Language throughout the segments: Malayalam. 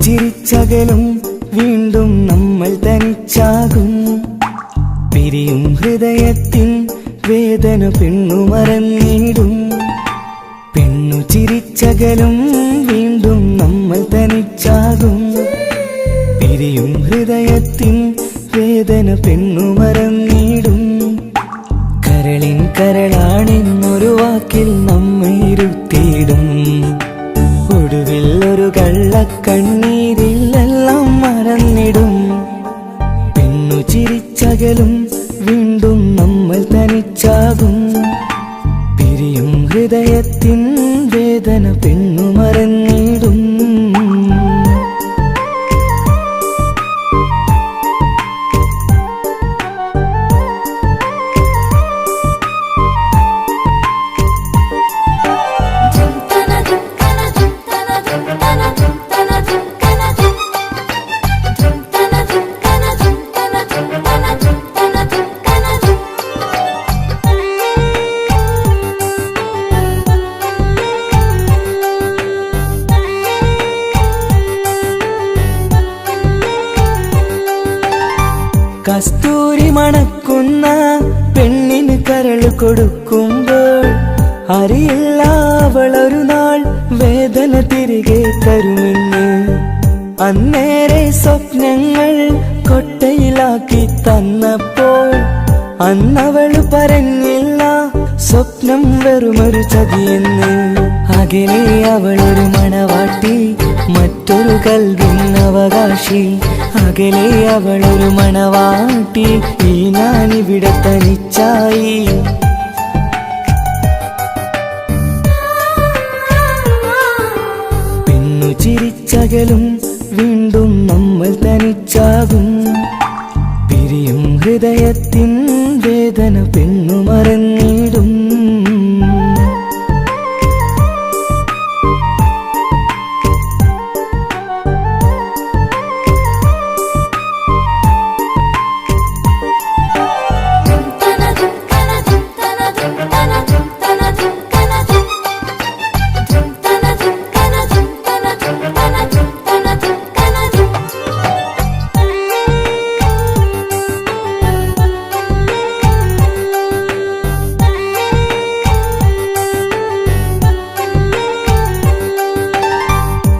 ചിരിച്ചകലും വീണ്ടും നമ്മൾ തനിച്ചാകും. പിരിയും ഹൃദയത്തിൻ വേദന പെണ്ണു മറന്നിടും. പെണ്ണു ചിരിച്ചകലും വീണ്ടും നമ്മൾ തനിച്ചാകും. പിരിയും ഹൃദയത്തിൻ വേദന പെണ്ണു മറന്നിടും. കരളിൻ കരളാണെന്നൊരു വാക്കിൽ നമ്മെ ഇരുത്തിയിടും. ഒടുവിൽ ഒരു കള്ളക്കണ്ണീരിലെല്ലാം മറന്നിടും. പെണ്ണു ചിരിച്ചകലും വീണ്ടും നമ്മൾ തനിച്ചാകും. പിരിയും ഹൃദയത്തിൻ വേദന പെണ്ണു മറന്നിടും. കസ്തൂരി മണക്കുന്ന പെണ്ണിന് കരൾ കൊടുക്കുമ്പോൾ അറിയില്ല അവളൊരു നാൾ വേദന തിരികെ തരുമെന്ന്. അന്നേരെ സ്വപ്നങ്ങൾ കൊട്ടയിലാക്കി തന്നപ്പോൾ അന്നവള് പറഞ്ഞില്ല സ്വപ്നം വെറുമൊരു ചതിയെന്ന്. അകലെ അവളൊരു മണവാട്ടി, മറ്റൊരു കൽവിൻ അവകാശി. അകലെ അവളൊരു മണവാട്ടി, ഈ ഞാനിവിടെ തനിച്ചായി. പെണ്ണു ചിരിച്ചകലും വീണ്ടും നമ്മൾ തനിച്ചാകും. പിരിയും ഹൃദയത്തിൻ വേദന പെണ്ണു മറന്നിടും.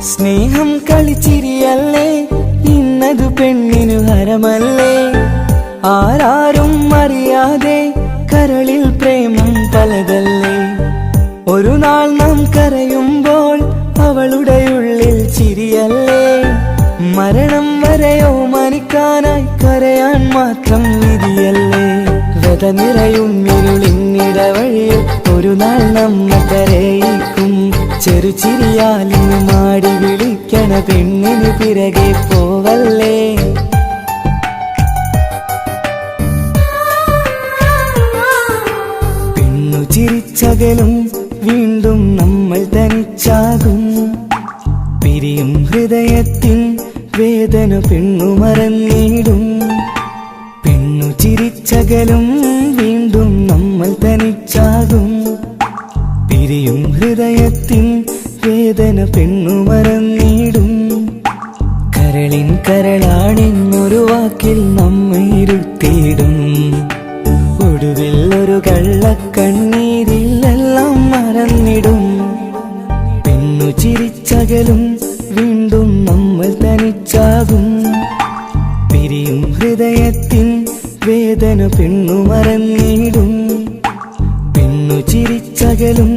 സ്നേഹം കളിച്ചിരിയല്ലേ, ഇന്നതു പെണ്ണിനു ഹരമല്ലേ. ആരാരും അറിയാതെ കരളിൽ പ്രേമം പലതല്ലേ. ഒരു നാൾ നാം കരയുമ്പോൾ അവളുടെ ഉള്ളിൽ ചിരിയല്ലേ. മരണം വരെയോ മരിക്കാനായി കരയാൻ മാത്രം വിധിയല്ലേ. വ്യത നിറയും ഇരുളിന്നിടവഴിയിൽ ഒരു നാൾ നമ്മെ കരയിക്കും. ചെറുചിരിയാലിന് മാടി വിളിക്കണ പെണ്ണിന് പിറകെ പോവല്ലേ. പെണ്ണു ചിരിച്ചകലും വീണ്ടും നമ്മൾ തനിച്ചാകും. പിരിയും ഹൃദയത്തിൻ വേദന പെണ്ണു മറന്നിടും. പെണ്ണു ചിരിച്ചകലും വീണ്ടും നമ്മൾ തനിച്ചാകും. പിരിയും ഹൃദയത്തിൻ വേദന പെണ്ണു മറന്നിടും. കരളിൻ കരളാണെന്നൊരു വാക്കിൽ നമ്മെ ഇരുത്തിയിടും. ഒടുവിൽ ഒരു കള്ളക്കണ്ണീരിലെല്ലാം മറന്നിടും. പെണ്ണു ചിരിച്ചകലും വീണ്ടും നമ്മൾ തനിച്ചാകും. പിരിയും ഹൃദയത്തിൻ വേദന പെണ്ണു മറന്നിടും. പെണ്ണു ചിരിച്ചകലും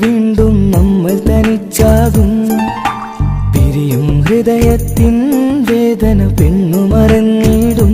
വീണ്ടും നമ്മൾ തനിച്ചാകും. പിരിയും ഹൃദയത്തിൻ വേദന പെണ്ണു മറന്നിടും.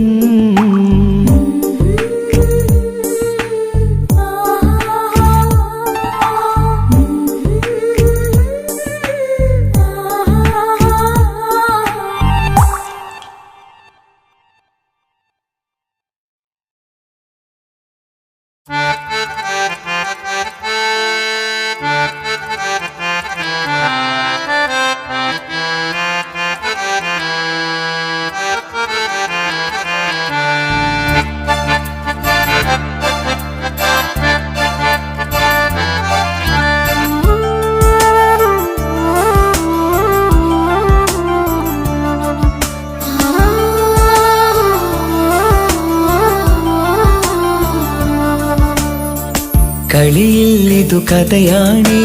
കളിയിൽ ഇതു കഥയാണേ,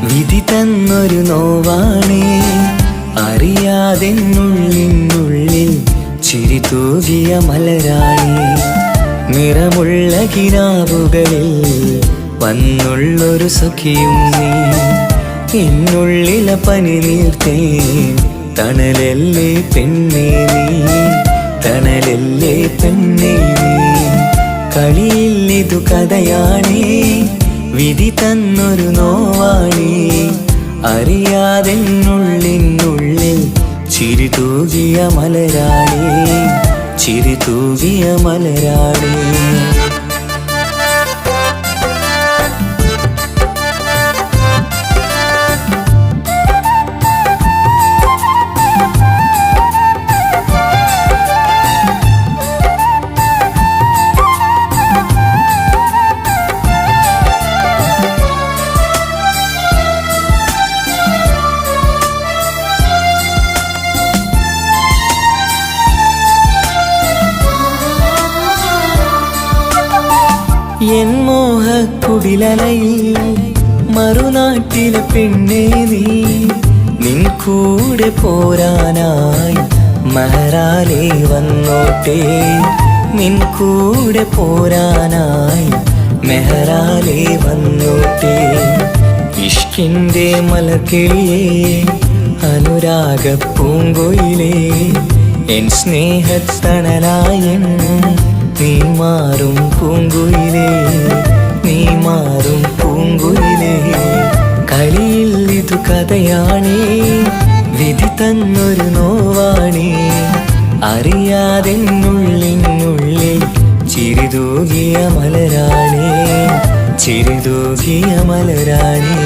വിധി തന്നൊരു നോവാണേ. അറിയാതെന്നുള്ളിനുള്ളിൽ ചിരി തൂകിയ മലരാണേ. നിറമുള്ള കിനാവുകളിൽ വന്നുള്ളൊരു സഖിയും നീ. എന്നുള്ളിലെ പനി നീർത്തേ തണലല്ലേ പെണ്ണേ നീ, തണലല്ലേ പെണ്ണേ നീ. കളിയിൽ ഇതു കഥയാണേ, വിധി തന്നൊരു നോവാണേ. അറിയാതെന്നുള്ളിനുള്ളിൽ ചിരി തൂകിയ മലരാണേ, ചിരി തൂകിയ മലരാണേ. എൻ മോഹക്കുടിലലയിൽ മറുനാട്ടിലെ പെണ്ണേ നീ. നിൻ കൂടെ പോരാനായി മഹറാലേ വന്നോട്ടെ, നിൻ കൂടെ പോരാനായി മെഹറാലേ വന്നോട്ടെ. ഇഷ്കിൻ്റെ മലർക്കിളിയേ അനുരാഗ പൂങ്കൊയിലേ, എൻ സ്നേഹത്തണലായൻ നീ മാറും പൂങ്കുയിലേ, നീ മാറും പൂങ്കുയിലേ. കളിയിൽ ഇതു കഥയാണേ, വിധി തന്നൊരു നോവാണേ. അറിയാതെന്നുള്ളിനുള്ളിൽ ചിരി തൂകിയ മലരാണേ, ചിരി തൂകിയ മലരാണേ.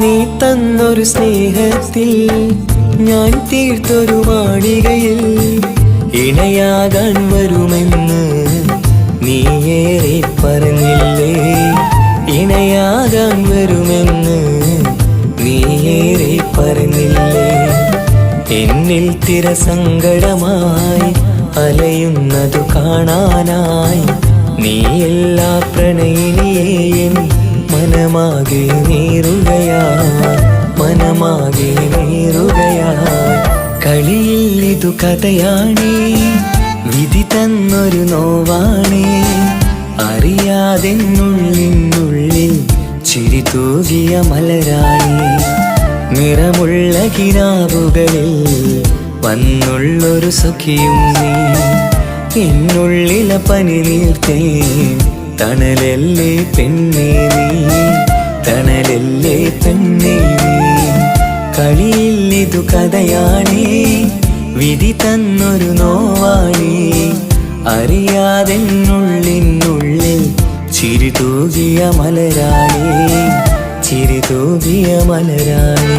നീ തന്നൊരു സ്നേഹത്തിൽ ഞാൻ തീർത്തൊരു മാളികയിൽ ഇണയാകാൻ വരുമെന്ന് നീയേറെ പറഞ്ഞില്ലേ, ഇണയാകാൻ വരുമെന്ന് നീയേറെ പറഞ്ഞില്ലേ. എന്നിൽ തിരസങ്കടമായി അലയുന്നതു കാണാനായി നീ എല്ലാ പ്രണയിനിയേയും മനമാകെ നീറുകയായി, മനമാകെ നീറുകയായി. കളിയിൽ ഇതു കഥയാണേ, വിധി തന്നൊരു നോവാണേ. അറിയാതെന്നുള്ളിനുള്ളിൽ ചിരി തൂകിയ മലരാണേ. നിറമുള്ള കിനാവുകളിൽ വന്നുള്ളൊരു സഖിയും നീ. എന്നുള്ളിലെ പനി നീർത്തേ തണലല്ലേ പെണ്ണേ നീ, തണലല്ലേ പെണ്ണേ നീ. കളിയിൽ ഇതു കഥയാണേ, വിധി തന്നൊരു നോവാണേ. അറിയാതെന്നുള്ളിനുള്ളിൽ ചിരി തൂകിയ മലരാണേ, ചിരി തൂകിയ മലരാണേ.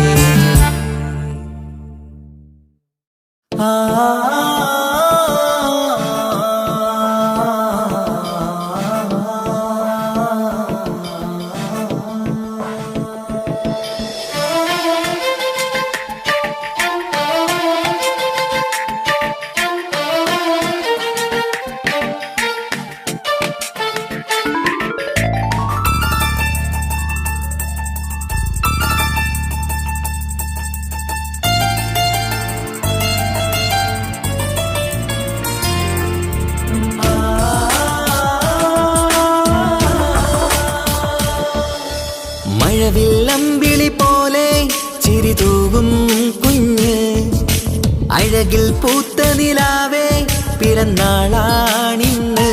മഴവില്ലമ്പിളി പോലെ ചിരി തൂകും കുഞ്ഞ്, അഴകിൽ പൂത്ത നിലാവേ പിറന്നാളാണിന്ന്.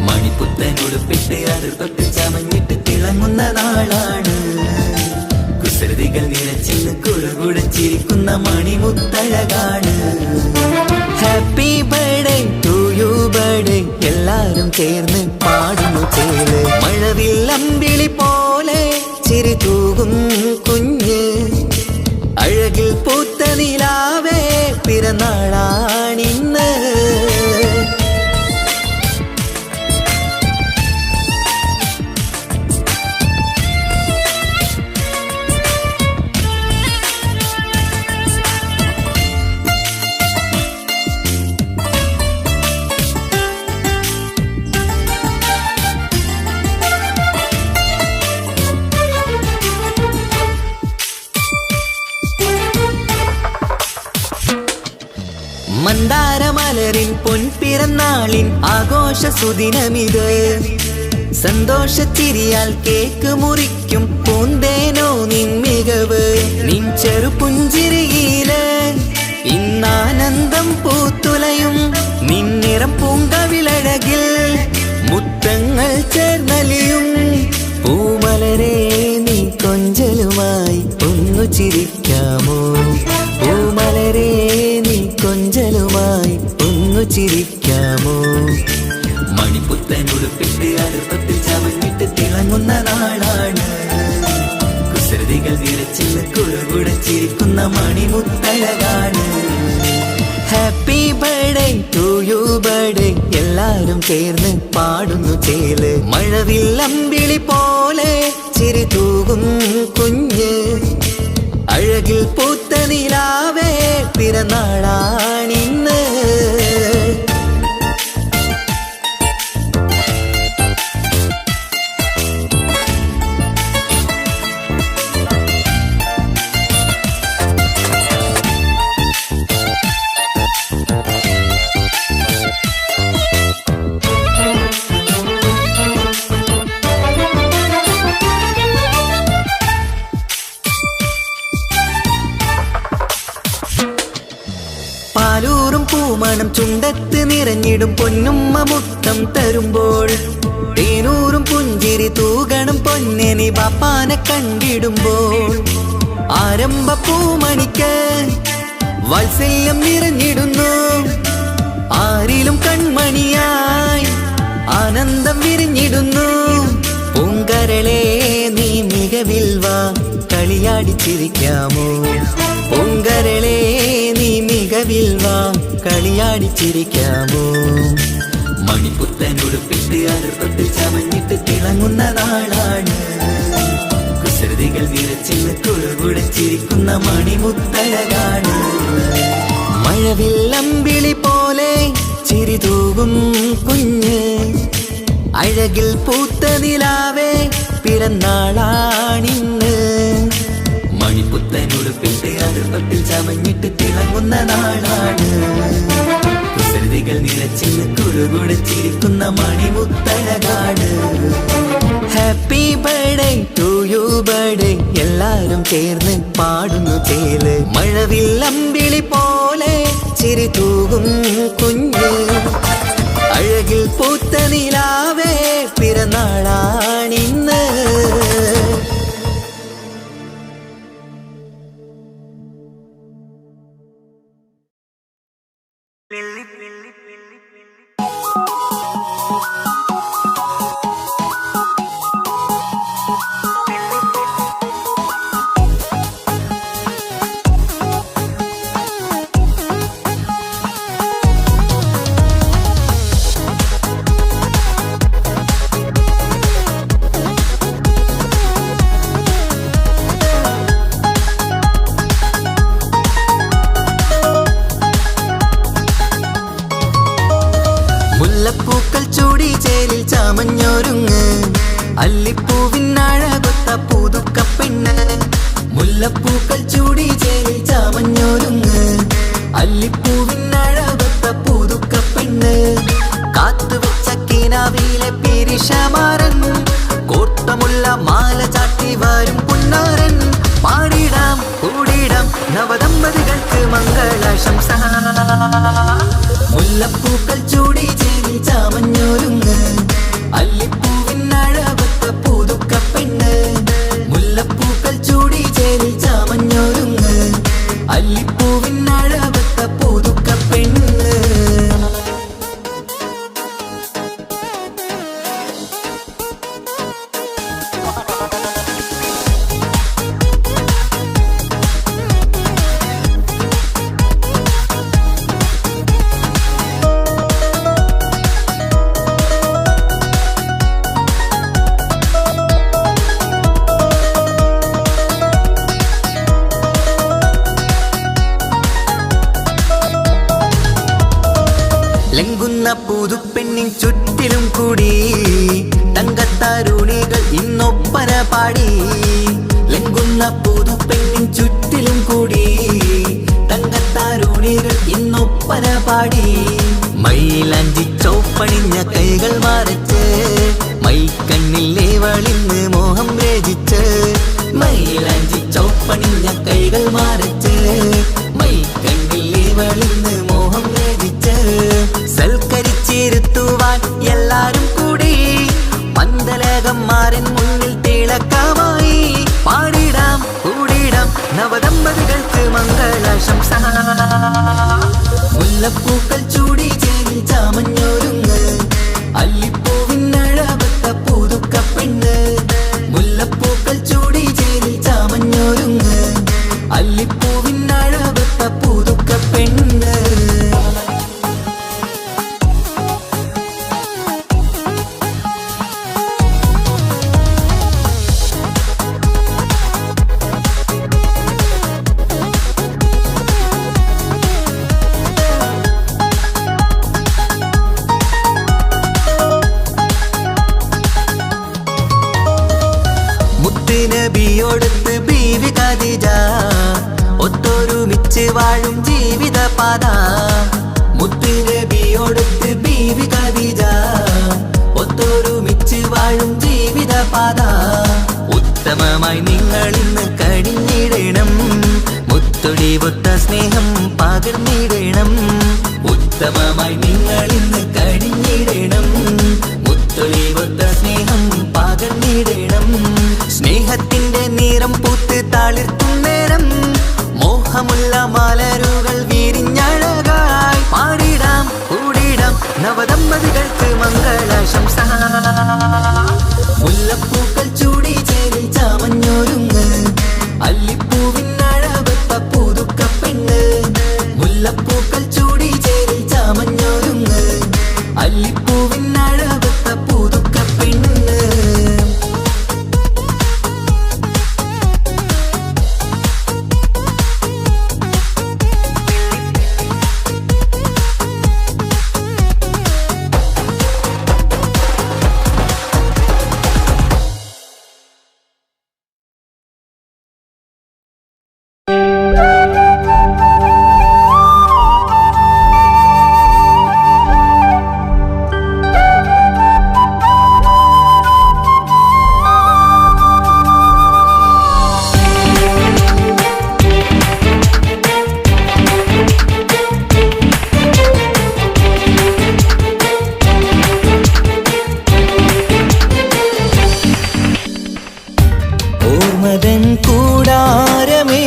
മണിപ്പുത്തനുടുപ്പിട്ട് അത് തൊട്ട് ചമഞ്ഞിട്ട് തിളങ്ങുന്ന നാളാണ്. കുസൃതികൾ നിറച്ചിന്ന് കുടുകുടച്ചിരിക്കുന്ന മണിമുത്തഴകാണ്. Happy birthday to you birthday എല്ലാരും ചേർന്ന് പാടുന്നു ചേല് മഴവില്ലമ്പിളി പോലെ ചിരി തൂകും കുഞ്ഞ് അഴകിൽ പൂത്ത നിലാവേ പിറന്നാളാണിന്ന് മന്ദാരമലരിൻ പൊൻപിറന്നാളിൻ ആഘോഷ സുദിനമിത് സന്തോഷച്ചിരിയാൽ കേക്ക് മുറിക്കും പൂന്തേനോ നിൻ മികവ് നിൻ ചെറുപുഞ്ചിരിയില് ഇന്നാനന്ദം പൂത്തുലയും നിന്നിറം പൂങ്കവിളഴകിൽ മുത്തങ്ങൾ ചേർന്നലിയും പൂമലരെ നീ കൊഞ്ചലുമായി ഒന്നു ചിരിക്കാമോ പൂമലരെ നീ കൊഞ്ചലുമായി ഒന്നു ചിരിക്കാമോ മണിപ്പുത്തനുടുപ്പിട്ട് അടുപ്പത്തിൽ ചമഞ്ഞിട്ട് തിളങ്ങുന്ന നാളാണ് കുസൃതികൾ വിരച്ചിൽ കുറുകുടച്ചിരിക്കുന്ന മണിമുത്തഴകാണ് happy birthday to you birthday എല്ലാരും ചേർന്ന് പാടുന്നു ചേല് മഴവില്ലമ്പിളി പോലെ ചിരി തൂകും കുഞ്ഞ് അഴകിൽ പൂത്ത നിലാവേ പിറന്നാളാണിന്ന് പാലൂറും പൂമണം ചുണ്ടത്ത് നിറഞ്ഞിടും പൊന്നുമ്മ മുത്തം തരുമ്പോൾ തേനൂറും പുഞ്ചിരി തൂകണം പൊന്നനി ബാപ്പാനെ കണ്ടിടുമ്പോൾ ആരംഭ പൂമണിക്ക് വാത്സല്യം നിറഞ്ഞിടുന്നു ആരിലും കൺമണിയായി ആനന്ദം വിരിഞ്ഞിടുന്നു പൂങ്കരളെ നീ മികവിൽ വാ കളിയാടിച്ചിരിക്കാമോ പൂങ്കരളെ നീ മികവിൽ വാ കളിയാടിച്ചിരിക്കാമോ മണിപ്പുത്തനുടുപ്പിട്ട് അടുപ്പത്തിൽ ചമഞ്ഞിട്ട് തിളങ്ങുന്ന നാളാണ് കുസൃതികൾ വിരച്ചിൽ കുറുകുടച്ചിരിക്കുന്ന മണിമുത്തഴകാണ് മഴവില്ലമ്പിളി പോലെ ചിരി തൂകും കുഞ്ഞ് അഴകിൽ പൂത്ത നിലാവേ പിറന്നാളാണിന്ന് മണിപ്പുത്തനുടുപ്പിട്ട് അടുപ്പത്തിൽ ചമഞ്ഞിട്ട് തിളങ്ങുന്ന നാളാണ് കുസൃതികൾ നിറച്ചിൽ കുറുകുടച്ചിരിക്കുന്ന മണിമുത്തഴകാണ് happy birthday to you birthday എല്ലാരും ചേർന്ന് പാടുന്നു ചേല് മഴവില്ലമ്പിളി പോലെ ചിരി തൂകും കുഞ്ഞ് അഴകിൽ പൂത്ത നിലാവേ പിറന്നാളാണിന്ന് മുല്ലപ്പൂക്കൾ ചൂടി ചേലിൽ ചാമഞ്ഞൊരുങ്ങ് അല്ലിപ്പൂവിനഴകൊത്ത പുതുക്കപ്പെണ്ണ് മുല്ലപ്പൂക്കൾ ചൂടി ചേലിൽ ചാമഞ്ഞൊരുങ്ങ് അല്ലിപ്പൂവിനഴകൊത്ത പുതുക്കപ്പെണ്ണ് കാത്തുവെച്ച കിനാവിലെ പിരിശമാരൻ കോട്ടമുള്ള മാല ചാട്ടി വരും പുന്നാരൻ പാടിടാം കൂടിടാം നവദമ്പതികൾക്ക് മംഗളാശംസ മുല്ലപ്പൂക്കൾ ചൂടി ചേരി ചാമഞ്ഞൊരുങ്ങ് അല്ലിപ്പൂവിനഴകൊത്ത പുതുക്കപ്പെണ്ണ് മുല്ലപ്പൂക്കൾ ചൂടി ചേരി ചാമഞ്ഞൊരുങ്ങ് അല്ലിപ്പൂവിനഴകൊത്ത പുതുക്കപ്പെണ്ണ് പുതുപ്പെണ്ണിൻ ചുറ്റിലും കൂടി തങ്കത്താരുണികൾ ഇന്നൊപ്പന പാടി. ലംഘുന്ന പുതുപ്പെണ്ണിൻ ചുറ്റിലും കൂടി തങ്കത്താരുണികൾ ഇന്നൊപ്പന പാടി. മൈലാഞ്ചി ചോപ്പണിഞ്ഞ കൈകൾ മറച്ച് മൈക്കണ്ണില്ലേവളിന്ന് മോഹം രചിച്ച്. മൈലാഞ്ചി ചോപ്പണിഞ്ഞ കൈകൾ മറച്ച് മൈക്കണ്ണില്ലേവളിന്ന് മോഹം രചിച്ച്. സൽക്കരിച്ചിരുത്തുവാൻ എല്ലാരും കൂടി പന്തലകന്മാരൻ മുന്നിൽ തിളക്കമായി. പാടിടാം കൂടിടാം നവദമ്പതികൾക്ക് മംഗളാശംസ. മുല്ലപ്പൂക്കൾ ചൂടി ചേരി ചാമഞ്ഞൊരുങ്ങ് അല്ലിപ്പൂവിനഴവത്ത പുതുക്കപ്പെണ്ണ്. മുല്ലപ്പൂക്കൾ ചൂടി ചേരി ചാമഞ്ഞൊരുങ്ങ് അല്ലിപ്പൂവിനഴവത്ത പുതുക്കപ്പെണ്ണ്. നബിയോടൊത്ത് ബീവി ഖദീജ ഒത്തൊരുമിച്ച് വാഴും ജീവിത പാത. മുത്ത് നബിയോടൊത്ത് ബീവി ഖദീജ ഒത്തൊരുമിച്ച് വാഴും ജീവിത പാത. ഉത്തമമായി നിങ്ങൾ ഇന്ന് കഴിഞ്ഞിടണം, മുത്തൊടിവൊത്ത സ്നേഹം പകർന്നിടണം. ഉത്തമമായി നിങ്ങൾ ഇന്ന് കഴിഞ്ഞിടണം, മുത്തൊടിവൊത്ത സ്നേഹം പകർന്നിടണം. സ്നേഹത്തിന്റെ നിറം പൂത്ത് തളിർത്തും നേരം മോഹമുള്ള മലരുകൾ വിരിഞ്ഞഴകായി. പാടിടാം കൂടിടാം നവദമ്പതികൾക്ക് മംഗളാശംസ. മുല്ലപ്പൂക്കൾ ചൂടി ചേരി ചാമഞ്ഞൊരുങ്ങ് അല്ലിപ്പൂവിനഴവത്ത പുതുക്കപ്പെണ്ണ്. മുല്ലപ്പൂക്കൾ ചൂടി ചേരി ചാമഞ്ഞൊരുങ്ങ് അല്ലിപ്പൂവിനഴവത്ത പുതുക്കപ്പെണ്ണ്. ഓർമ്മതൻ കൂടാരമേ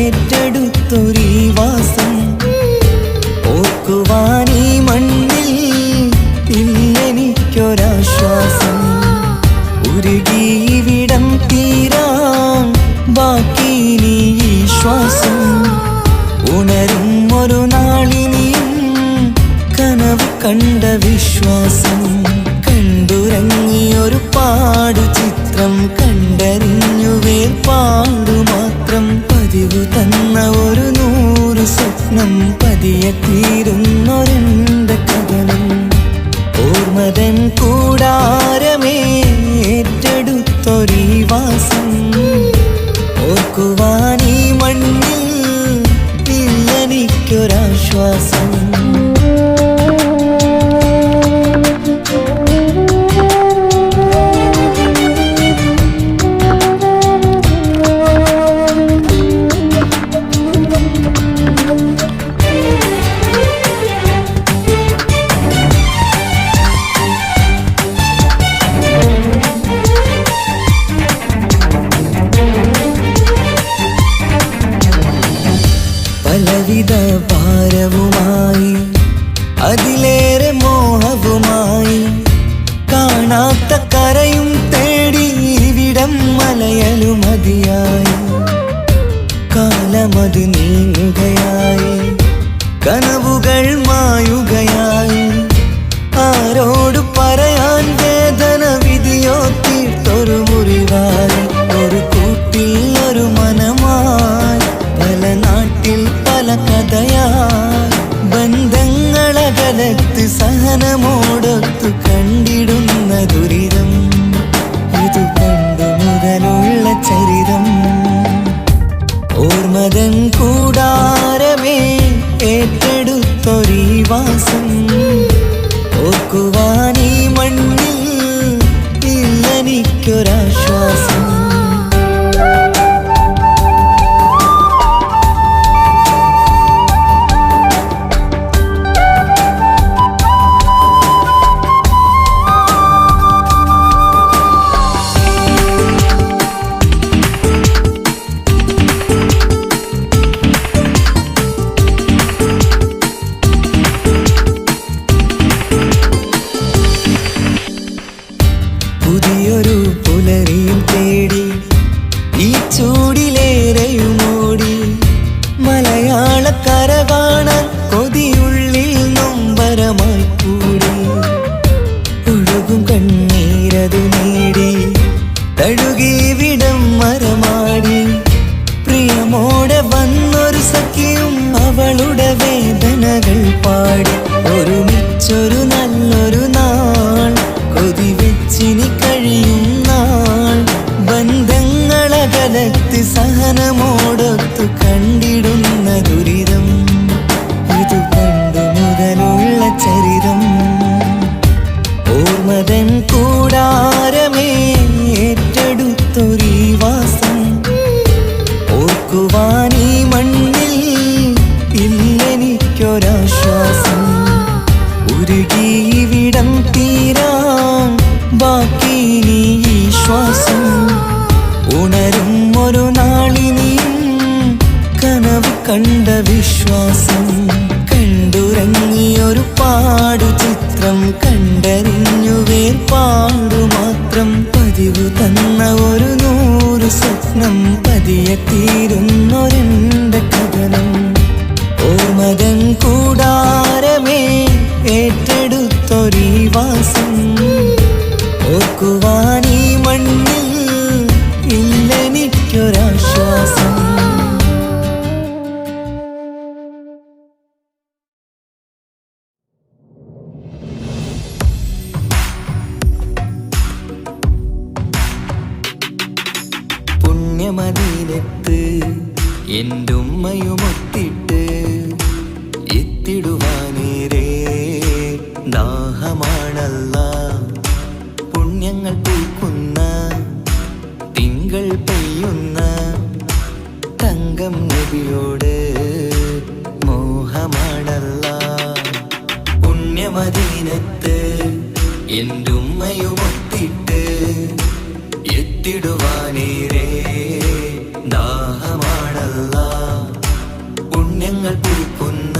ഏറ്റെടുത്തൊരീ വാസം. ഓർക്കുവാനീ മണ്ണിൽ ഇല്ലെനിക്കൊരാശ്വാസം. ഉരുകിവിടം തീരാൻ ബാക്കി നീ ഈ ശ്വാസം. ഉണരും ഒരു നാളിനിയും കനവ് കണ്ട വിശ്വാസം. കണ്ടുറങ്ങിയൊരു പാടു ചിത്രം കണ്ടറിഞ്ഞു വേർപാടു മാത്രം. പതിവു തന്ന ഒരു 100 സ്വപ്നം പതിയെ തീരുന്നൊരെന്റെ കഥനം. ഓർമ്മതൻ കൂടാരമേ ഏറ്റെടുത്തൊരീ വാസം. ഓർക്കുവാനീ മണ്ണിൽ ഇല്ലെനിക്കൊരാശ്വാസം. പലവിധ ഭാരവുമായി അതിലേറെ മോഹവുമായി കാണാത്ത കരയും തേടി ഇവിടം മലയലുമതിയായി. കാലമത് നീങ്ങുകയായി, കനവുകൾ മായുകയായി. ആരോട് പറയാൻ വേദന വിധിയോ തീർത്തൊരു മുറിവായി. ഒരു കൂട്ടിൽ ഒരു മനമായി പല നാട്ടിൽ പല കഥയായി. ബന്ധങ്ങളകലത്ത് സഹന സഹനമോടൊത്തു കണ്ടിടുന്ന ദുരിതം. ഇതു പണ്ടു മുതലുള്ള ചരിതം. ഓർമ്മതൻ കൂടാരമേ ഏറ്റെടുത്തൊരീ വാസം. ഓർക്കുവാനീ മണ്ണിൽ ഇല്ലെനിക്കൊരാശ്വാസം. പുതിയൊരു പുലരിയും തേടി ഈ ചൂടിലേറെയുമോടി മലയാളക്കര കാണാൻ കൊതിയുള്ളിൽ നൊമ്പരമായി കൂടി. ഒഴുകും കണ്ണീരതു നേടി തഴുകി വിടം മരമാടി. പ്രിയമോടെ വന്നൊരു സഖിയും അവളുടെ വേദനകൾ പാടി. ഒരുമിച്ചൊരു നല്ലൊരു നാൾ കൊതി വെച്ചിനി കഴിയും നാൾ. ബന്ധങ്ങളകലത്ത് സഹനമോടൊത്തു കണ്ടിടുന്ന ദുരിതം. ഇതു പണ്ടു മുതലുള്ള ചരിതം. ഓർമ്മതൻ കൂടാരമേ ഏറ്റെടുത്തൊരീ വാസം. ഓർക്കുവാനീ മണ്ണിൽ ഇല്ലെനിക്കൊരാശ്വാസം. ഉരുകിവിടം തീരാൻ ബാക്കി നീ ഈ ശ്വാസം. ഉണരും ഒരു നാളിനിയും കനവ് കണ്ട വിശ്വാസം. കണ്ടുറങ്ങിയൊരു പാടു ചിത്രം കണ്ടറിഞ്ഞു വേർപാടു മാത്രം. പതിവ് തന്ന ഒരു 100 സ്വപ്നം പതിയെ തീരുന്നൊരെന്റെ കഥനം. ഓർമ്മതൻ കൂടാരമേ ഏറ്റെടുത്തൊരീ വാസം. ഓർക്കുവാനീ മണ്ണിൽ ഇല്ലെനിക്കൊരാശ്വാസം. പുണ്യമദീനത്ത് എൻ്റെ ഉമ്മയുമൊത്തിട്ട് എത്തിടുവാനേരേ ദാഹമാണല്ല. പുണ്യങ്ങൾ പൂക്കുന്ന തിങ്കൾ പെയ്യുന്ന തങ്കം നബിയോട് മോഹമാണല്ല. പുണ്യമദീനത്ത് എൻ്റെ ഉമ്മയുമൊത്തിട്ട് എത്തിടുവാനേരേ ദാഹമാണല്ല. പുണ്യങ്ങൾ പൂക്കുന്ന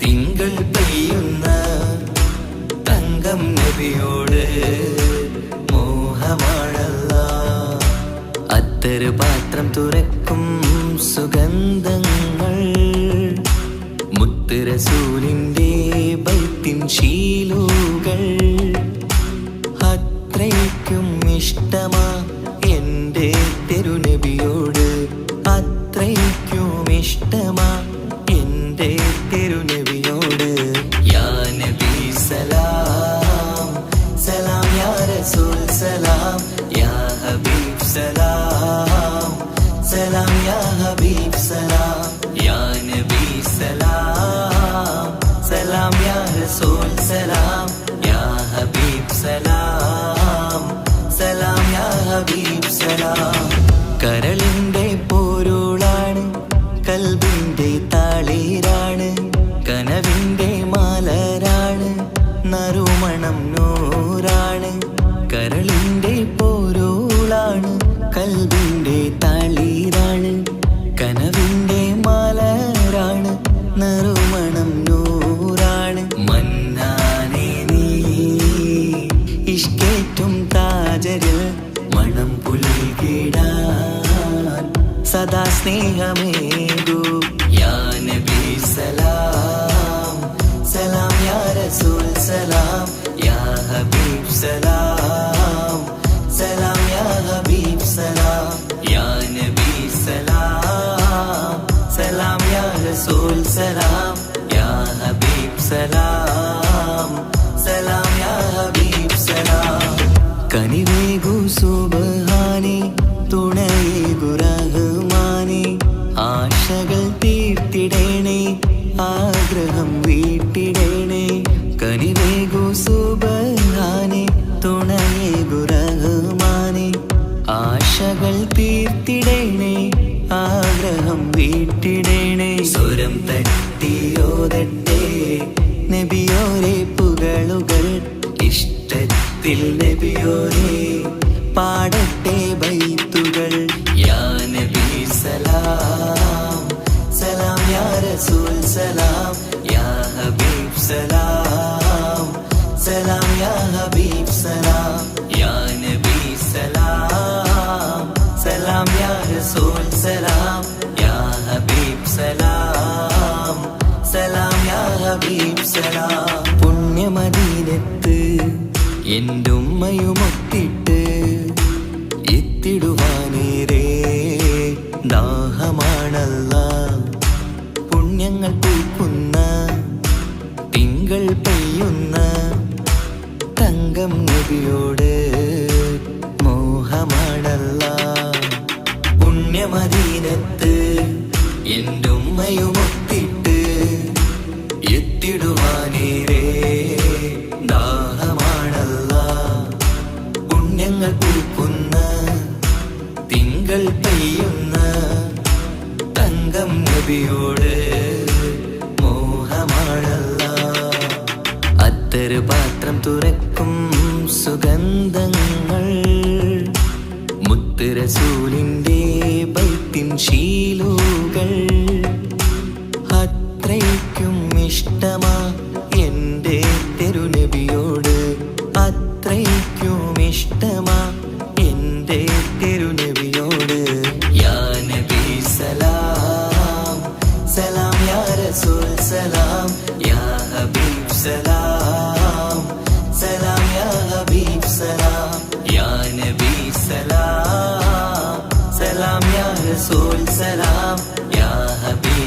തിങ്കൾ പെയ്യുന്ന തങ്കം നബിയോട് മോഹമാണല്ല. അത്തരു പാത്രം തുറക്കും സുഗന്ധങ്ങൾ മുത്ത് റസൂലിൻ്റെ ബൈത്തിൻ ശീലുകൾ. അത്രയ്ക്കും ഇഷ്ടമാ എൻ്റെ തിരുനബിയോട്. അത്രയ്ക്കും ഇഷ്ടമാ എൻ്റെ തിരുനബിയോട്. യാ നബി സലാം സലാം യാ റസൂൽ സലാം യാ ഹബീബ് സലാം സലാം യാ ഹബീബ് സലാം യാ നബി സലാം സലാം യാ റസൂൽ സലാം യാ ഹബീബ് സലാം സലാം യാ ഹബീബ് സലാം. കരളിൻ്റെ പോരുളാണ് കൽബിൻ്റെ താളീരാണ്. കനവിൻ്റെ മാലരാണ് നറുമണം നൂറാണ്. കരളിൻ്റെ പോരുളാണ് കൽബിൻ്റെ താളീരാണ്. കനവിൻ്റെ മാലരാണ് നറുമണം നൂറാണ്. മന്നാനേ നീ ഇഷ്കേറ്റും താജരിൽ മണം പുൽകിടാൻ സദാ സ്നേഹമേകൂ. യാ നബി സലാം സലാം യാ റസൂൽ സലാം യാ ഹബീബ് സലാം സലാം യാ ഹബീബ് സലാം യാ നബി സലാം സലാം യാ റസൂൽ സലാം യാ ഹബീബ് സലാം സലാം യാ ഹബീബ് സലാം. കനിവേഗു സുബ്ഹാനേ തുണയേകു റഹ്മാനേ, ആശകൾ തീർത്തിടേണേ ആഗ്രഹം വീട്ടിടേണേ. കനിവേഗു സുബ്ഹാനേ തുണയേകു റഹ്മാനേ, ആശകൾ തീർത്തിടേണേ ആഗ്രഹം വീട്ടിടേണേ. സ്വരം തട്ടിയോതട്ടെ നബിയോരെ പുകളുകൾ, ഇഷ്ടത്തിൽ നബിയോരെ പാടട്ടെ ബൈത്തുകൾ. യാ നബി സലാം സലാം യാ റസൂൽ സലാം യാ ഹബീബ് സലാം സലാം യാ ഹബീബ് സലാം. യാ നബി സലാം സലാം യാ റസൂൽ സലാം യാ ഹബീബ് സലാം സലാം യാ ഹബീബ് സലാം. പുണ്യമദീനത്ത് എൻ്റെ ഉമ്മയുമൊത്തിട്ട് എത്തിടുവാനേരേ ദാഹമാണല്ലാ. പുണ്യങ്ങൾ പൂക്കുന്ന തിങ്കൾ പെയ്യുന്ന തങ്കം നബിയോട് മോഹമാണല്ലാ. പുണ്യമദീനത്ത് എൻ്റെ ഉമ്മയുമൊത്തിട്ട് എത്തിടുവാനേരേ ദാഹമാണല്ലാ. പുണ്യങ്ങൾ പൂക്കുന്ന തിങ്കൾ പെയ്യുന്ന തങ്കം നബിയോട് മോഹമാണല്ലാ. അത്തറ് പാത്രം തുറക്കും സുഗന്ധങ്ങൾ, മുത്ത് റസൂലിൻ്റെ ബൈത്തിൻ ശീലുകൾ. അത്രയ്ക്കും ഇഷ്ടമാ എൻ്റെ തിരുനബിയോട്, അത്രയ്ക്കും ഇഷ്ടമാ എൻ്റെ തിരുനബിയോട്. യാ നബി സലാം സലാം യാ റസൂൽ സലാം യാ ഹബീബ് സലാം സലാം യാ ഹബീബ് സലാം. യാ നബി സലാം സലാം യാ റസൂൽ സലാം യാ ഹബീബ്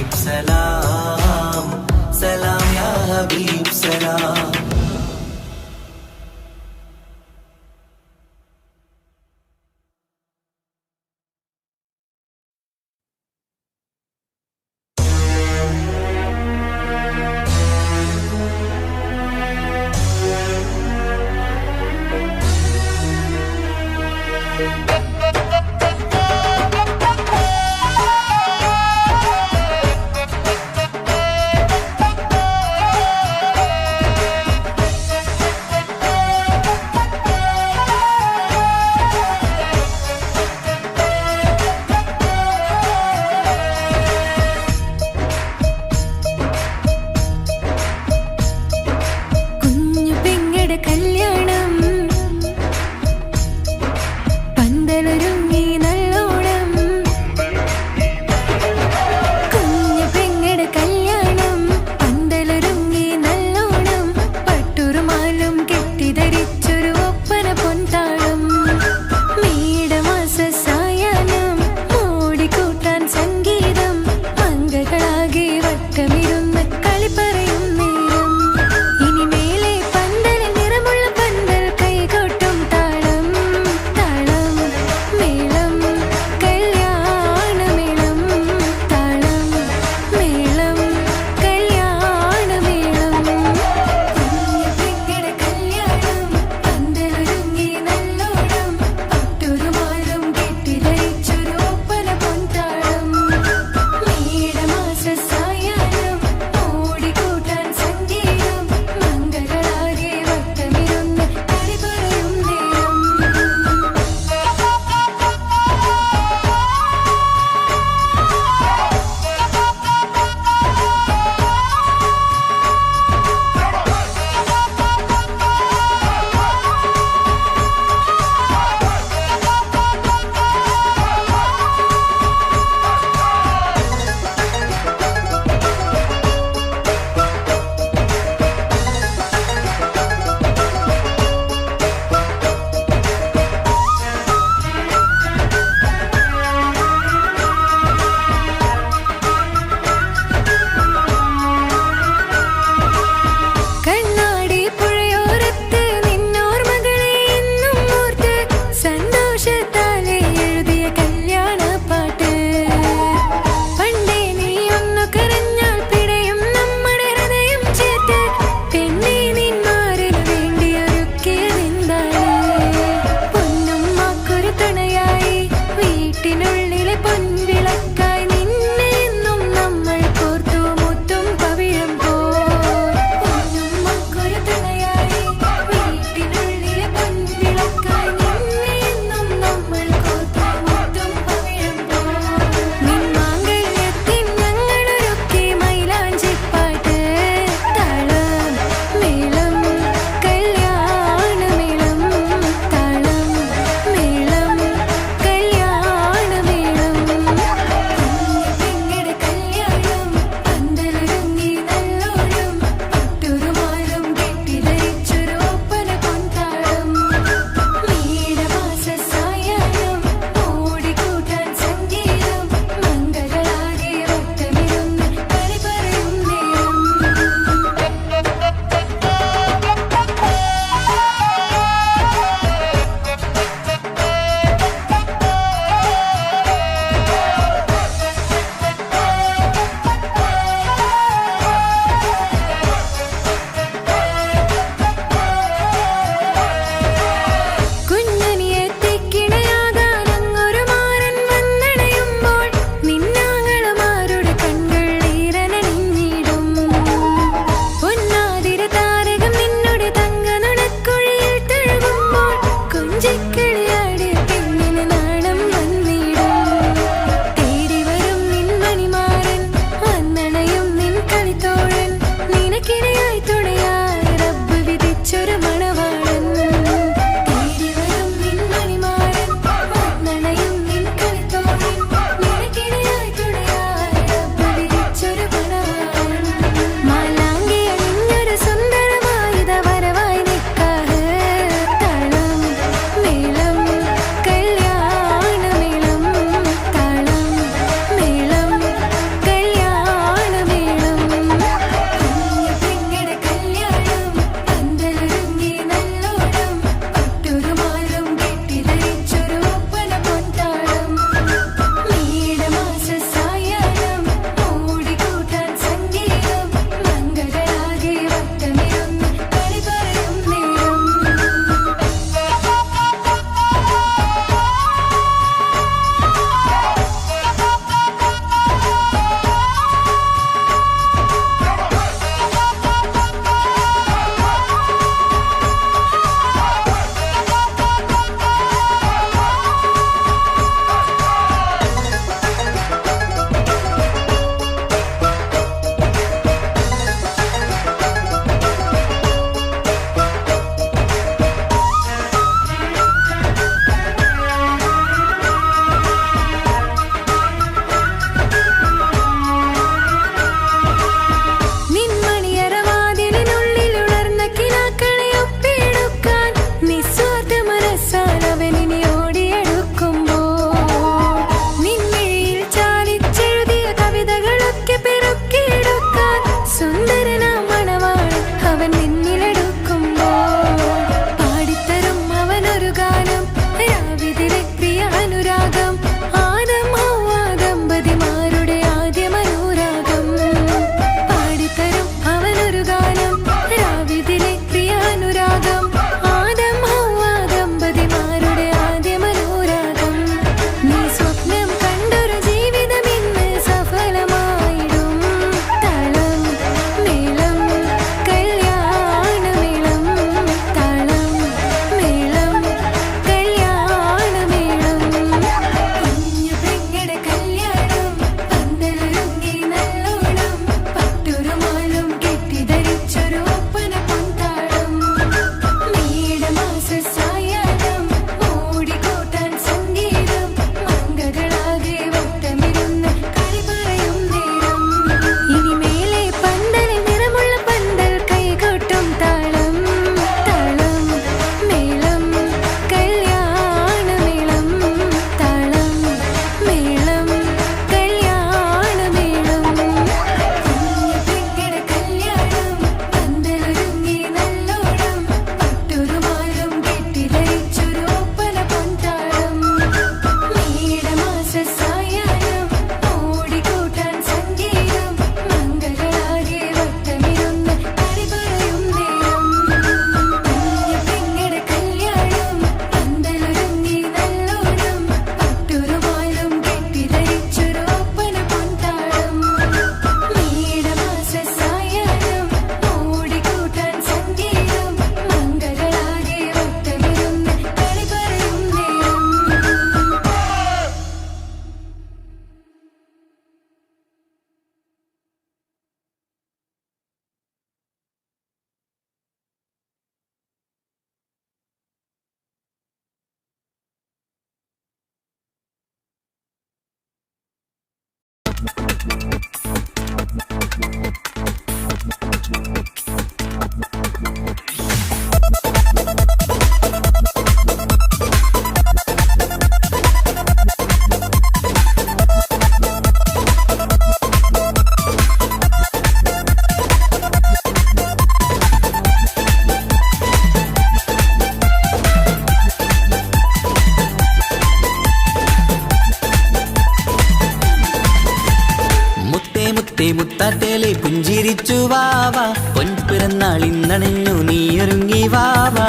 മുത്താറ്റേലെ പുഞ്ചിരിച്ചു വാവാ, പൊൻപിറന്നാൾ ഇന്നണഞ്ഞു നീയൊരുങ്ങി വാവാ.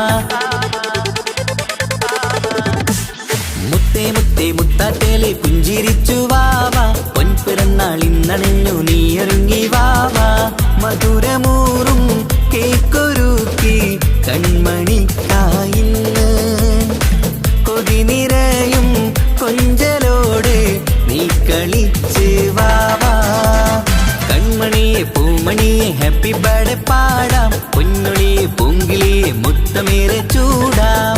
മുത്തേ മുത്തേ മുത്താറ്റേലെ പുഞ്ചിരിച്ചു വാവാ, പൊൻപിറന്നാൾ ഇന്നണഞ്ഞു നീയൊരുങ്ങി വാവാ. മധുരമൂറും കേക്കൊരുക്കി കൺമണിക്കായിന്ന്, കൊതി നിറയും കൊഞ്ചലോടെ നീ കളിച്ച് വാവാ. കൺമണിയെ പൂമണിയെ ഹാപ്പി ബർത്ത്ഡേ പാടാം, പൊന്നൊളിയെ പൂങ്കിളിയെ മുത്തമേറെ ചൂടാം.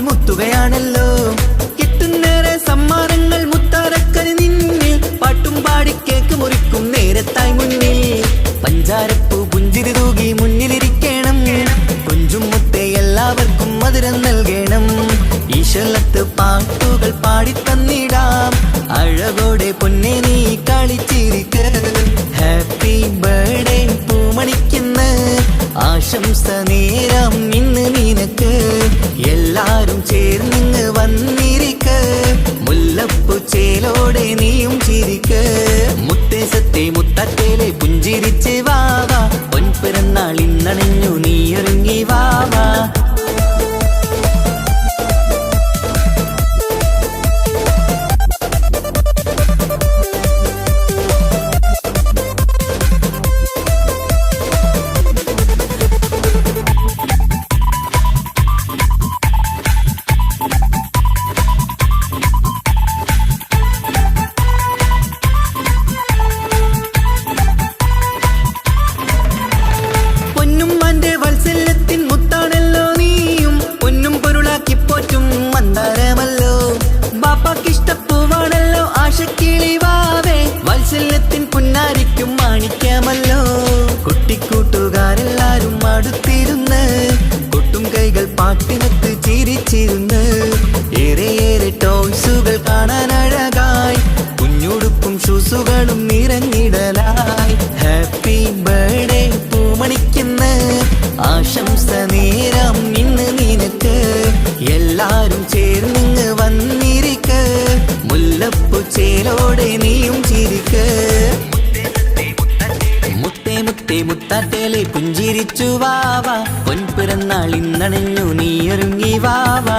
മുത്തുകയാണല്ലോ കിട്ടുന്നേരെ സമ്മാനങ്ങൾ, മുത്താരക്കരി നിന്നിൽ പാട്ടും പാടി കേക്ക് മുറിക്കും നേരത്തായി മുന്നിൽ. പഞ്ചാരപ്പൂ പുഞ്ചിരി തൂകി മുന്നിലിരിക്കണം, കൊഞ്ചും മുത്തേ എല്ലാവർക്കും മധുരം നൽകണം. ഈശലത്ത് പാട്ടുകൾ പാടിത്തന്നിടാം, അഴകോടെ പൊന്നെ നീ കളിച്ചിരിക്ക. ഹാപ്പി ബർത്ത്ഡേ പൂമണിക്കുന്ന്, ആശംസ നേരം ഇന്ന് നിനക്ക്. എല്ലാരും ചേർന്നിങ്ങ് വന്നിരിക്ക, മുല്ലപ്പൂ ചേലോടെ നീയും ചിരിക്ക്. മുത്തേസത്തെ മുത്തത്തേലെ പുഞ്ചിരിച്ച് വാവാ, പൊൻപിറന്നാൾ ഇന്നണഞ്ഞു നീയൊരുങ്ങി വാവാ. കുട്ടിക്കൂട്ടുകാരെല്ലാരും അടുത്തിരുന്ന് കൊട്ടും കൈകൾ പാട്ടിനത്ത് ചിരിച്ചിരുന്ന്. ഏറെ ടോയ്സുകൾ കാണാൻ അഴകായി, കുഞ്ഞുടുപ്പും ഷൂസുകളും നിറഞ്ഞിടലായി. ഹാപ്പി ബർത്ത്ഡേ പൂമണിക്കുന്ന്, ആശംസ നേരം ഇന്ന് നിനക്ക്. എല്ലാരും ചേർന്നിങ്ങ് വന്നിരിക്ക, മുല്ലപ്പൂ ചേലോടെ നീയും ചിരിക്ക്. മുത്തേ മുത്താറ്റേലെ പുഞ്ചിരിച്ചു വാവാ, പൊൻപിറന്നാൾ ഇന്നണഞ്ഞു നീയൊരുങ്ങി വാവാ.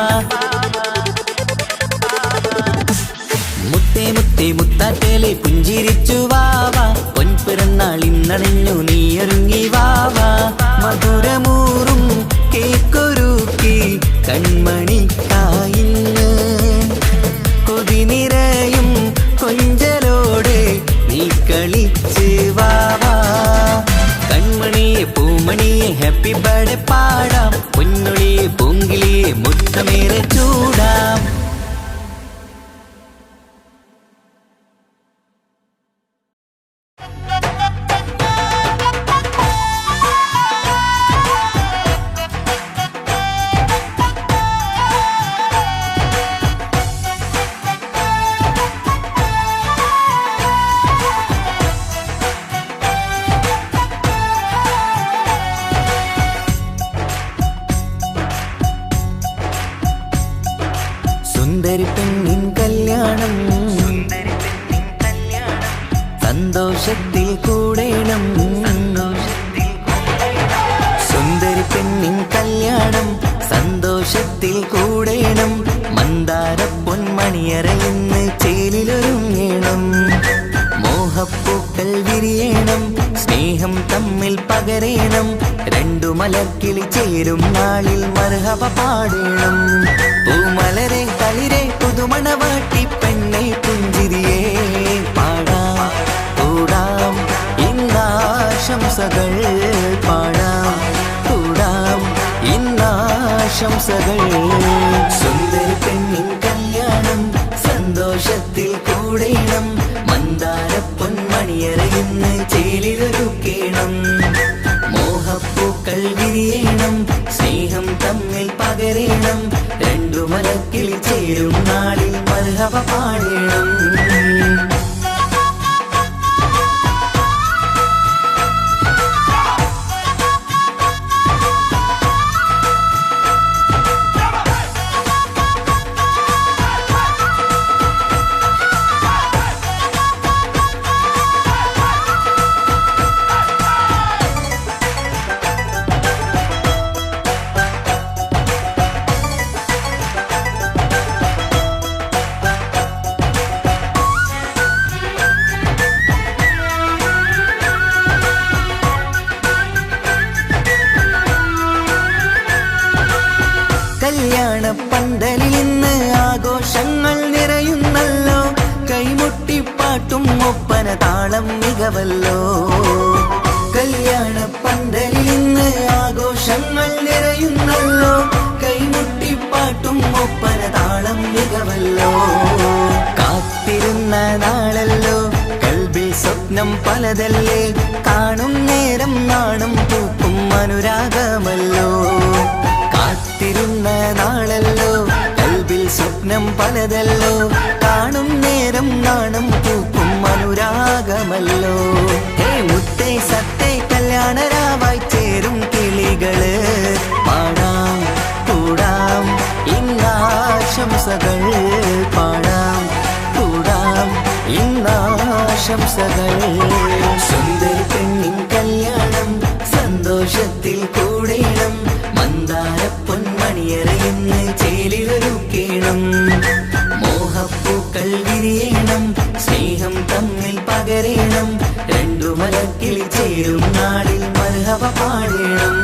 മുത്തേ മുത്താറ്റേലെ പുഞ്ചിരിച്ചു വാവാ, പൊൻപിറന്നാൾ ഇന്നണഞ്ഞു നീയൊരുങ്ങി വാവാ. മധുരമൂറും കേക്കൊരുക്കി കൺമണിക്കായിന്ന്, കൊതി നിറയും കൊഞ്ചലോടെ നീ കളിച്ച് വാവാ. കൺമണിയെ പൂമണിയെ ഹാപ്പി ബർത്ത്ഡേ പാടാം, പൊന്നൊളിയെ പൂങ്കിളിയെ മുത്തമേറെ ചൂടാം. സുന്ദരി പെണ്ണിൻ കല്യാണം, സന്തോഷത്തിൽ കൂടേണം. സുന്ദരി പെണ്ണിൻ കല്യാണം, സന്തോഷത്തിൽ കൂടേണം. മന്ദാര പൊന്മണിയറയിന്ന് ചേലിലൊരുങ്ങേണം മോഹപ്പൂക്കൾ വിരിയണം സ്നേഹം തമ്മിൽ പകരേണം രണ്ടു മലർക്കിളി ചേരും നാളിൽ മർഹബ പാടേണം പൂമലരെ കളിരെ പുതുമണവാട്ടി പെണ്ണെ പുഞ്ചിരിയേ പാടാം കൂടാം ഇന്നാശംസകൾ പാടാം കൂടാം ഇന്നാശംസകൾ സുന്ദരി പെണ്ണിൻ കല്യാണം സന്തോഷത്തിൽ കൂടേണം മന്ദാര പൊന്മണിയറയിന്ന് ചേലിലൊരുക്കേണം മോഹപ്പൂക്കൾ വിരിയണം സ്നേഹം തമ്മിൽ പകരേണം രണ്ടു മലക്കിളി ചേരും നാളിൽ മർഹബ പാടേണം കല്യാണ പന്തലിൽ ഇന്ന് ആഘോഷങ്ങൾ നിറയുന്നല്ലോ കൈമുട്ടിപ്പാട്ടും ഒപ്പന താളം മികവല്ലോ കല്യാണ പന്തലിൽ ഇന്ന് ആഘോഷങ്ങൾ നിറയുന്നല്ലോ കൈമുട്ടിപ്പാട്ടും ഒപ്പന താളം മികവല്ലോ കാത്തിരുന്ന നാളല്ലോ കൽബിൽ സ്വപ്നം പലതല്ലേ കാണും നേരം നാണം പൂക്കും അനുരാഗമല്ലോ കാത്തിരുന്ന നാളല്ലോ കൽബിൽ സ്വപ്നം പലതല്ലോ കാണും നേരം നാണം പൂക്കും അനുരാഗമല്ലോ ഹേ മുത്തേ സത്തേ കല്യാണരാവായി ചേരും കിളികള് പാടാം കൂടാം ഇന്നാശംസകൾ പാടാം കൂടാം ഇന്നാശംസകൾ സുന്ദരി പെണ്ണിൻ കല്യാണം സന്തോഷത്തിൽ കൂടേണം മന്ദാര പൊന്മണിയറയിന്ന് ചേലിലൊരുക്കേണം മോഹപ്പൂക്കൾ വിരിയണം സ്നേഹം തമ്മിൽ പകരേണം രണ്ടു മലക്കിളി ചേരും നാളിൽ മർഹബ പാടേണം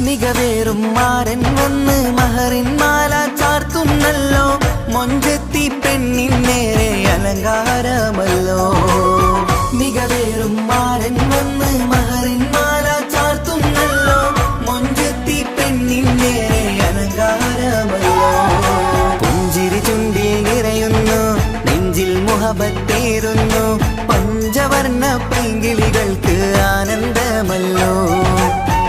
മികവേറും മാരൻ വന്ന് മഹറിൻ മാല ചാർത്തുന്നല്ലോ മൊഞ്ചെത്തി പെണ്ണിൻ നേരെ അലങ്കാരമല്ലോ മികവേറും മാരൻ വന്ന് മഹറിൻ മാല ചാർത്തുന്നല്ലോ മൊഞ്ചെത്തി പെണ്ണിൻ നേരെ അലങ്കാരമല്ലോ പുഞ്ചിരി ചുണ്ടിൽ നിറയുന്നു നെഞ്ചിൽ മുഹബത്തേറുന്നു പഞ്ചവർണ്ണ പൈങ്കിളികൾക്ക് ആനന്ദമല്ലോ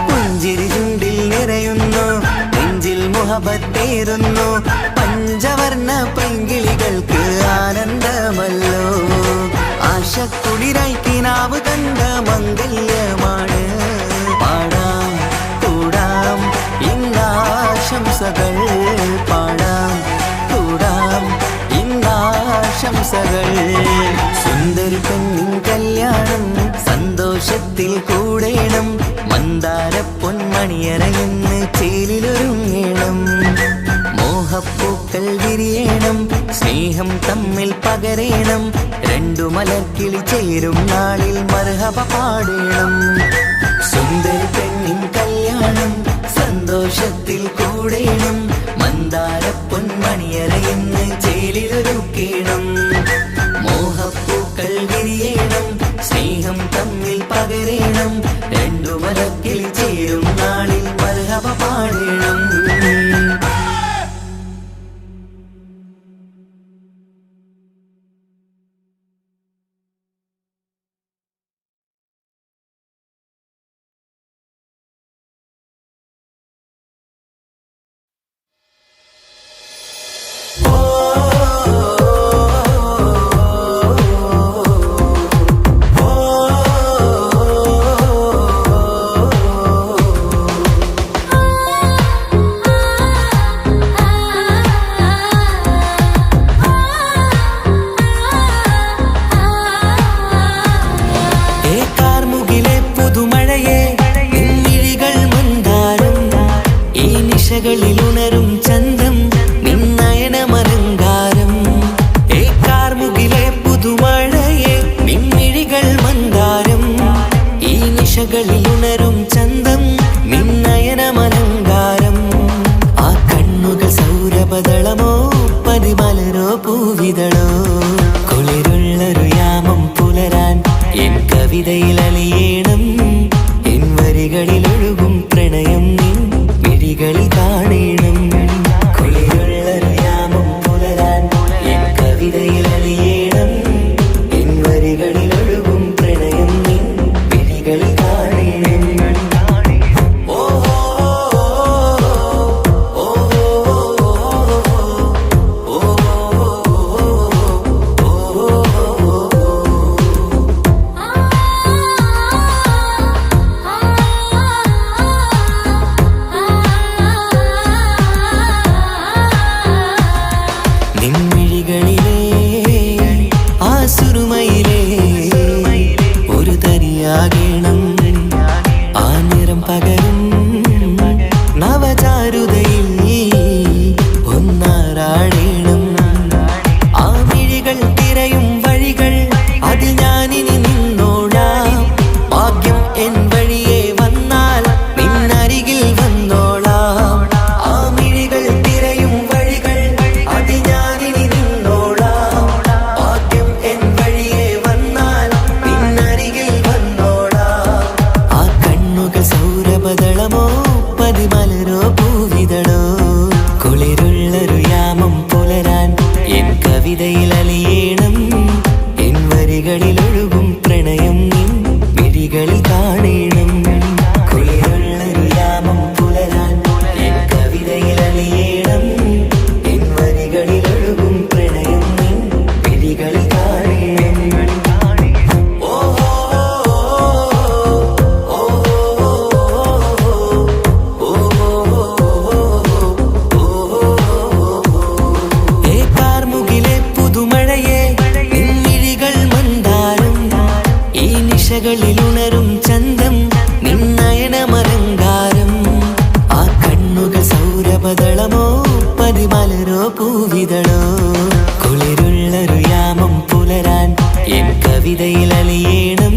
പുഞ്ചിരി ചുണ്ടിൽ നിറയുന്നു നെഞ്ചിൽ മുഹബത്തേറുന്നു പഞ്ചവർണ്ണ പൈങ്കിളികൾക്ക് ആനന്ദമല്ലോ ആശക്കുളിരായി കിനാവ് കണ്ട മംഗല്യമാണ് പാടാം കൂടാം ഇന്നാശംസകൾ പാടാം കൂടാം ഇന്നാശംസകൾ സുന്ദരി പെണ്ണിൻ കല്യാണം സന്തോഷത്തിൽ കൂടേണം മന്ദാര പൊന്മണിയറയിന്ന് ചേലിലൊരുങ്ങേണം മോഹപ്പൂക്കൾ വിരിയണം സ്നേഹം തമ്മിൽ പകരേണം രണ്ടു മലർക്കിളി ചേരും നാളിൽ മർഹബ പാടേണം സുന്ദരി പെണ്ണിൻ കല്യാണം സന്തോഷത്തിൽ കൂടേണം മന്ദാര പൊന്മണിയറയിന്ന് ചേലിലൊരുക്കേണം മോഹപ്പൂക്കൾ വിരിയണം സ്നേഹം തമ്മിൽ പകരേണം രണ്ടു മലക്കിളി ചേരും നാളിൽ മർഹബ പാടേണം പതിമലരോ പൂവിതളോ കുളിരുള്ളൊരു യാമം പുലരാൻ എൻ കവിതയിൽ അലിയേണം എൻ വരികളിൽ ഒഴുകും പ്രണയം നിൻ മിഴികളിൽ കാണണം കുളിരുള്ളൊരു യാമം പുലരാൻ എൻ കവിതയിൽ അലിയേണം എൻ വരികളിൽ ഒഴുകും പ്രണയം നിൻ മിഴികളിൽ കാണണം നിൻമിഴികളിലെ ആ സുറുമയിലെ ഒരു തരിയാകണം ആ നിറം പകരും നവചാരുതയിൽ ഒന്നാറാടേണം ആ മിഴികൾ തിരയും വഴികൾ അതിൽ ഞാനിനി നിന്നോളാം ഭാഗ്യം എൻ വഴിയെ വന്നാൽ നിന്നരികിൽ വന്നോളാം ആ മിഴികൾ തിരയും വഴികൾ അതിൽ ഞാനിനി നിന്നോളാം ഭാഗ്യം എൻ വഴിയെ വന്നാൽ നിന്നരികിൽ വന്നോളാം ആ കണ്ണുകൾ സൗരഭദളമോ പതിമലരോ പൂവിതളോ കുളിരുള്ളൊരു യാമം പുലരാൻ എൻ കവിതയിൽ അലിയേണം എൻ വരികളിൽ ഒഴുകും പ്രണയം നിൻ മിഴികളിൽ കാണണം കുളിരുള്ളൊരു യാമം പുലരാൻ എൻ കവിതയിൽ അലിയേണം എൻ വരികളിൽ ഒഴുകും പ്രണയം നിൻ മിഴികളിൽ കാണണം കാർമുകിലെ പുതുമഴയെ നിൻമിഴികൾ മന്ദാരം ഈ നിശകളിൽ ഉണരും ചന്തം നിന്നയനമലങ്കാരം ആ കണ്ണുകൾ സൗരഭദളമോ പതിമലരോ പൂവിതളോ കുളിരുള്ളൊരു യാമം പുലരാൻ എൻ കവിതയിൽ അലിയേണം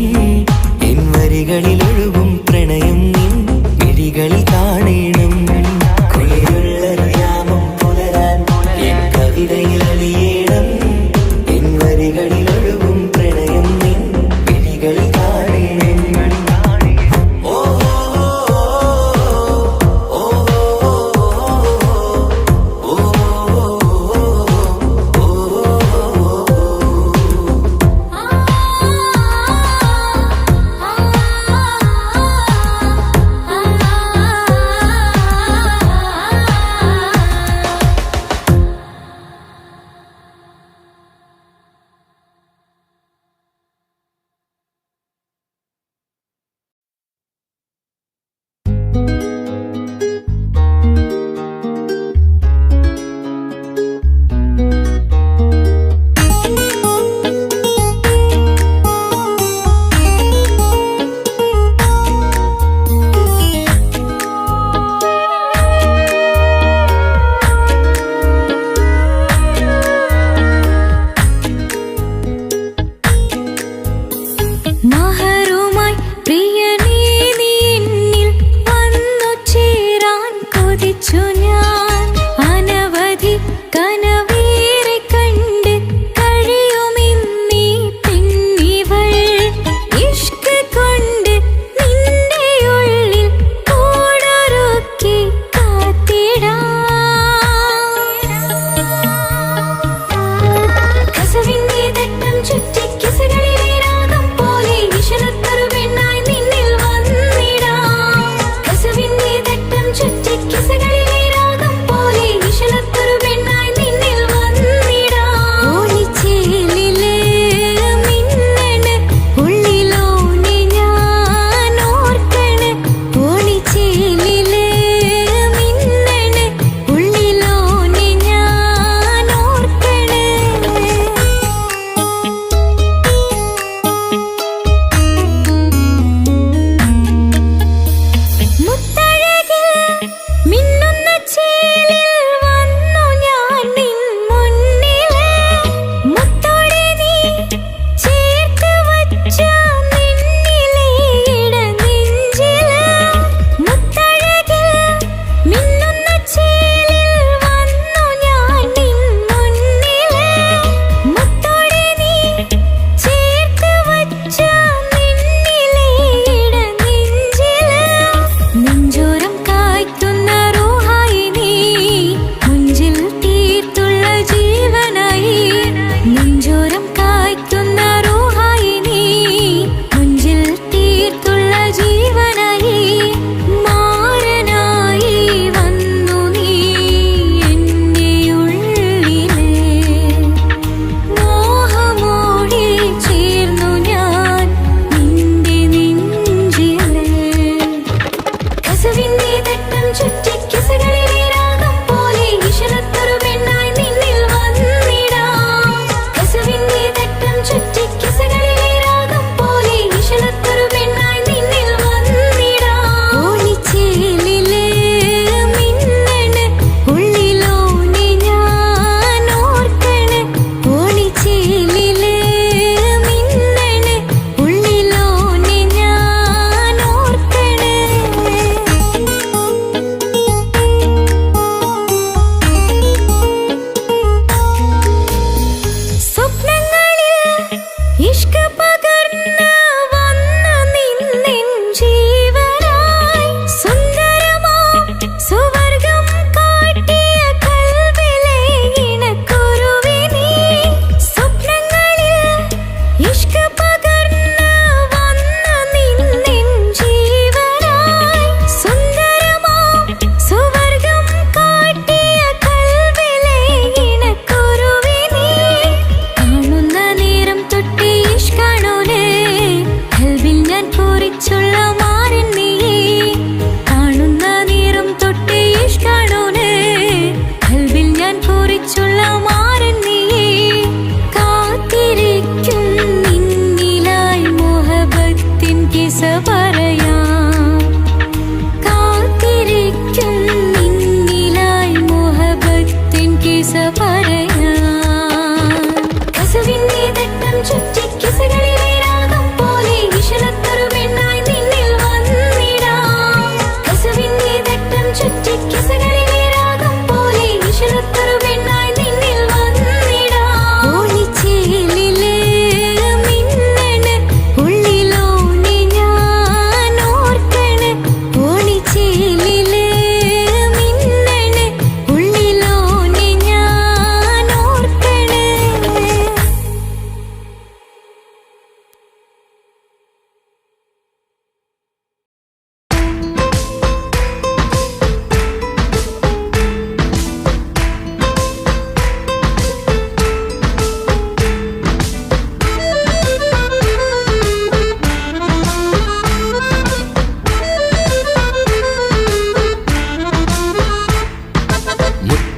എൻ വരികളിൽ ഒഴുകും പ്രണയം നിൻ മിഴികളിൽ കാണണം കുളിരുള്ളൊരു യാമം പുലരാൻ എൻ കവിതയിൽ അലിയേണം എൻ വരികളിൽ ഒഴുകും പ്രണയം നിൻ മിഴികളിൽ കാണണം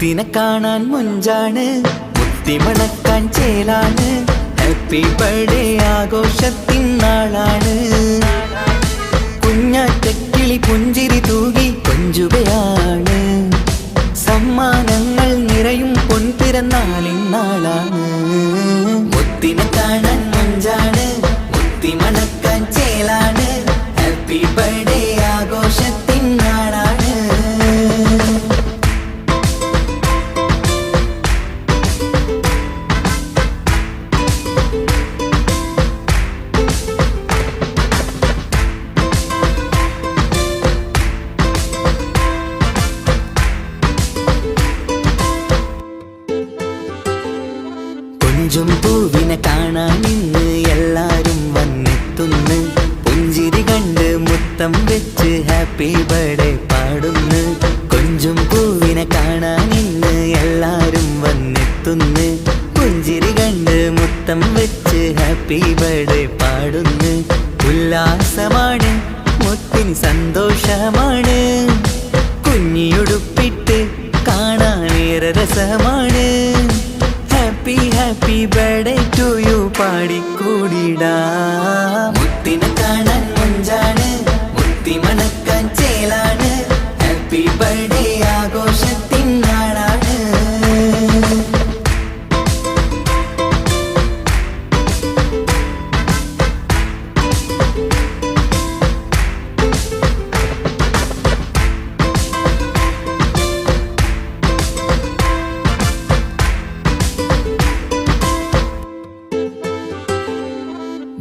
മുത്തിനെ കാണാൻ മുഞ്ചാണ്, മുത്തിമണക്കാൻ ചേലാണ്. Happy birthday ആഘോഷത്തിൻ നാളാണ്. കുഞ്ഞാറ്റക്കിളി പുഞ്ചിരി തൂകി കൊഞ്ചുകയാണ്. സമ്മാനങ്ങൾ നിറയും പൊൻപിറന്നാളിൻ നാളാണ്. മുത്തിനെ കാണാൻ മുഞ്ചാണ്, മുത്തിമണക്കാൻ ചേലാണ്. Happy birthday ആഘോഷത്തിൻ നാളാണ്. കൊഞ്ചും പൂവിനെ കാണാൻ ഇന്ന് എല്ലാരും വന്നെത്തുന്നു. പുഞ്ചിരി കണ്ട് മുത്തം വെച്ച് ഹാപ്പി ബർത്ത്ഡേ പാടുന്നു. കൊഞ്ചും പൂവിനെ കാണാൻ ഇന്ന് എല്ലാരും വന്നെത്തുന്നു. പുഞ്ചിരി കണ്ട് മുത്തം വെച്ച് ഹാപ്പി ബർത്ത്ഡേ പാടുന്നു. ഉല്ലാസമാണ്, മുത്തിന് സന്തോഷമാണ്. കുഞ്ഞിയുടുപ്പിട്ട് കാണാനേറെ രസമാണ്. Happy happy birthday to you പാടിക്കൂടിടാ. മുത്തിനെ കാണാൻ മുഞ്ചാണ്, മുത്തി മണക്കാൻ ചേലാണ്. Happy birthday ആഘോഷത്തിൻ നാളാണ്.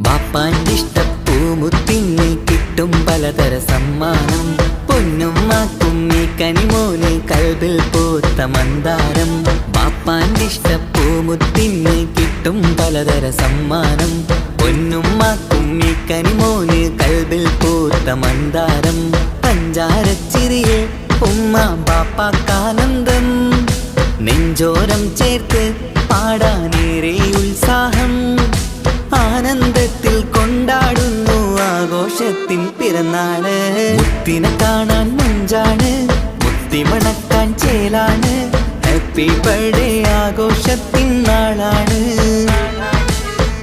ബാപ്പാന്റെ ഇഷ്ടപ്പൂമുത്തിന് കിട്ടും പലതര സമ്മാനം. പൊന്നുമ്മാക്കും ഈ കനിമോന് കൽബിൽ പൂത്ത മന്ദാരം. ബാപ്പാന്റെ ഇഷ്ടപ്പൂമുത്തിന് കിട്ടും പലതര സമ്മാനം. പൊന്നുമ്മാക്കും ഈ കനിമോന് കൽബിൽ പൂത്ത മന്ദാരം. പഞ്ചാരച്ചിരിയെ ഉമ്മ ബാപ്പാക്കാനന്ദം. നെഞ്ചോരം ചേർത്ത് പാടാനേറെ ഉത്സാഹം. ആനന്ദത്തിൽ കൊണ്ടാടുന്നു ആഘോഷത്തിൻ പിറന്നാള്. മുത്തിനെ കാണാൻ മുഞ്ചാണ്, മുത്തി മണക്കാൻ ചേലാണ്. Happy birthday ആഘോഷത്തിൻ നാളാണ്.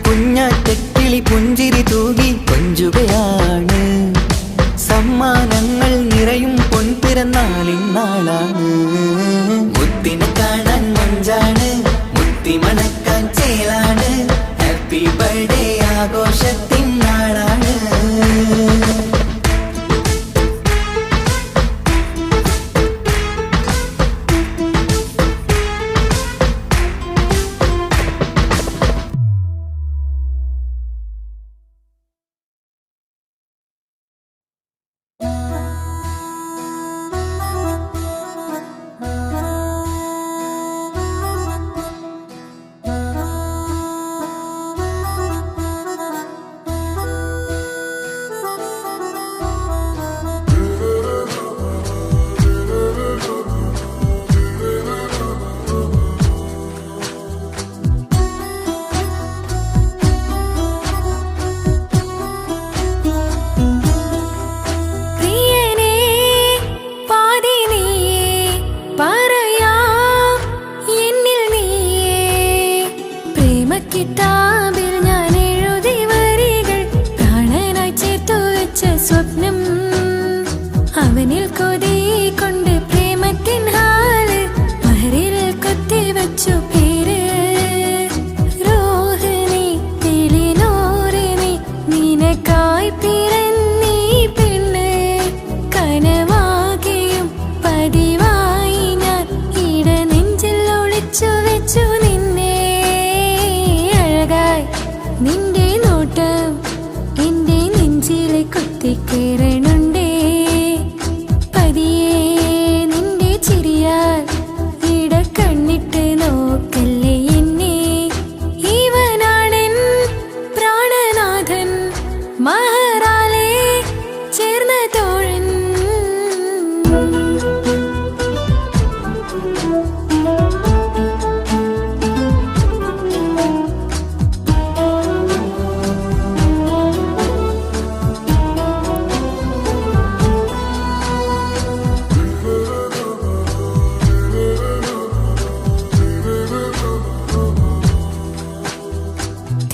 കുഞ്ഞാറ്റക്കിളി പുഞ്ചിരി തൂകി കൊഞ്ചുകയാണ്. സമ്മാനങ്ങൾ നിറയും പൊൻപിറന്നാളിൻ നാളാണ്. മുത്തിനെ കാണാൻ മുഞ്ചാണ്, മുത്തി മണക്കാൻ ചേലാണ്. Happy birthday ആഘോഷത്തിൻ നാളാണ്.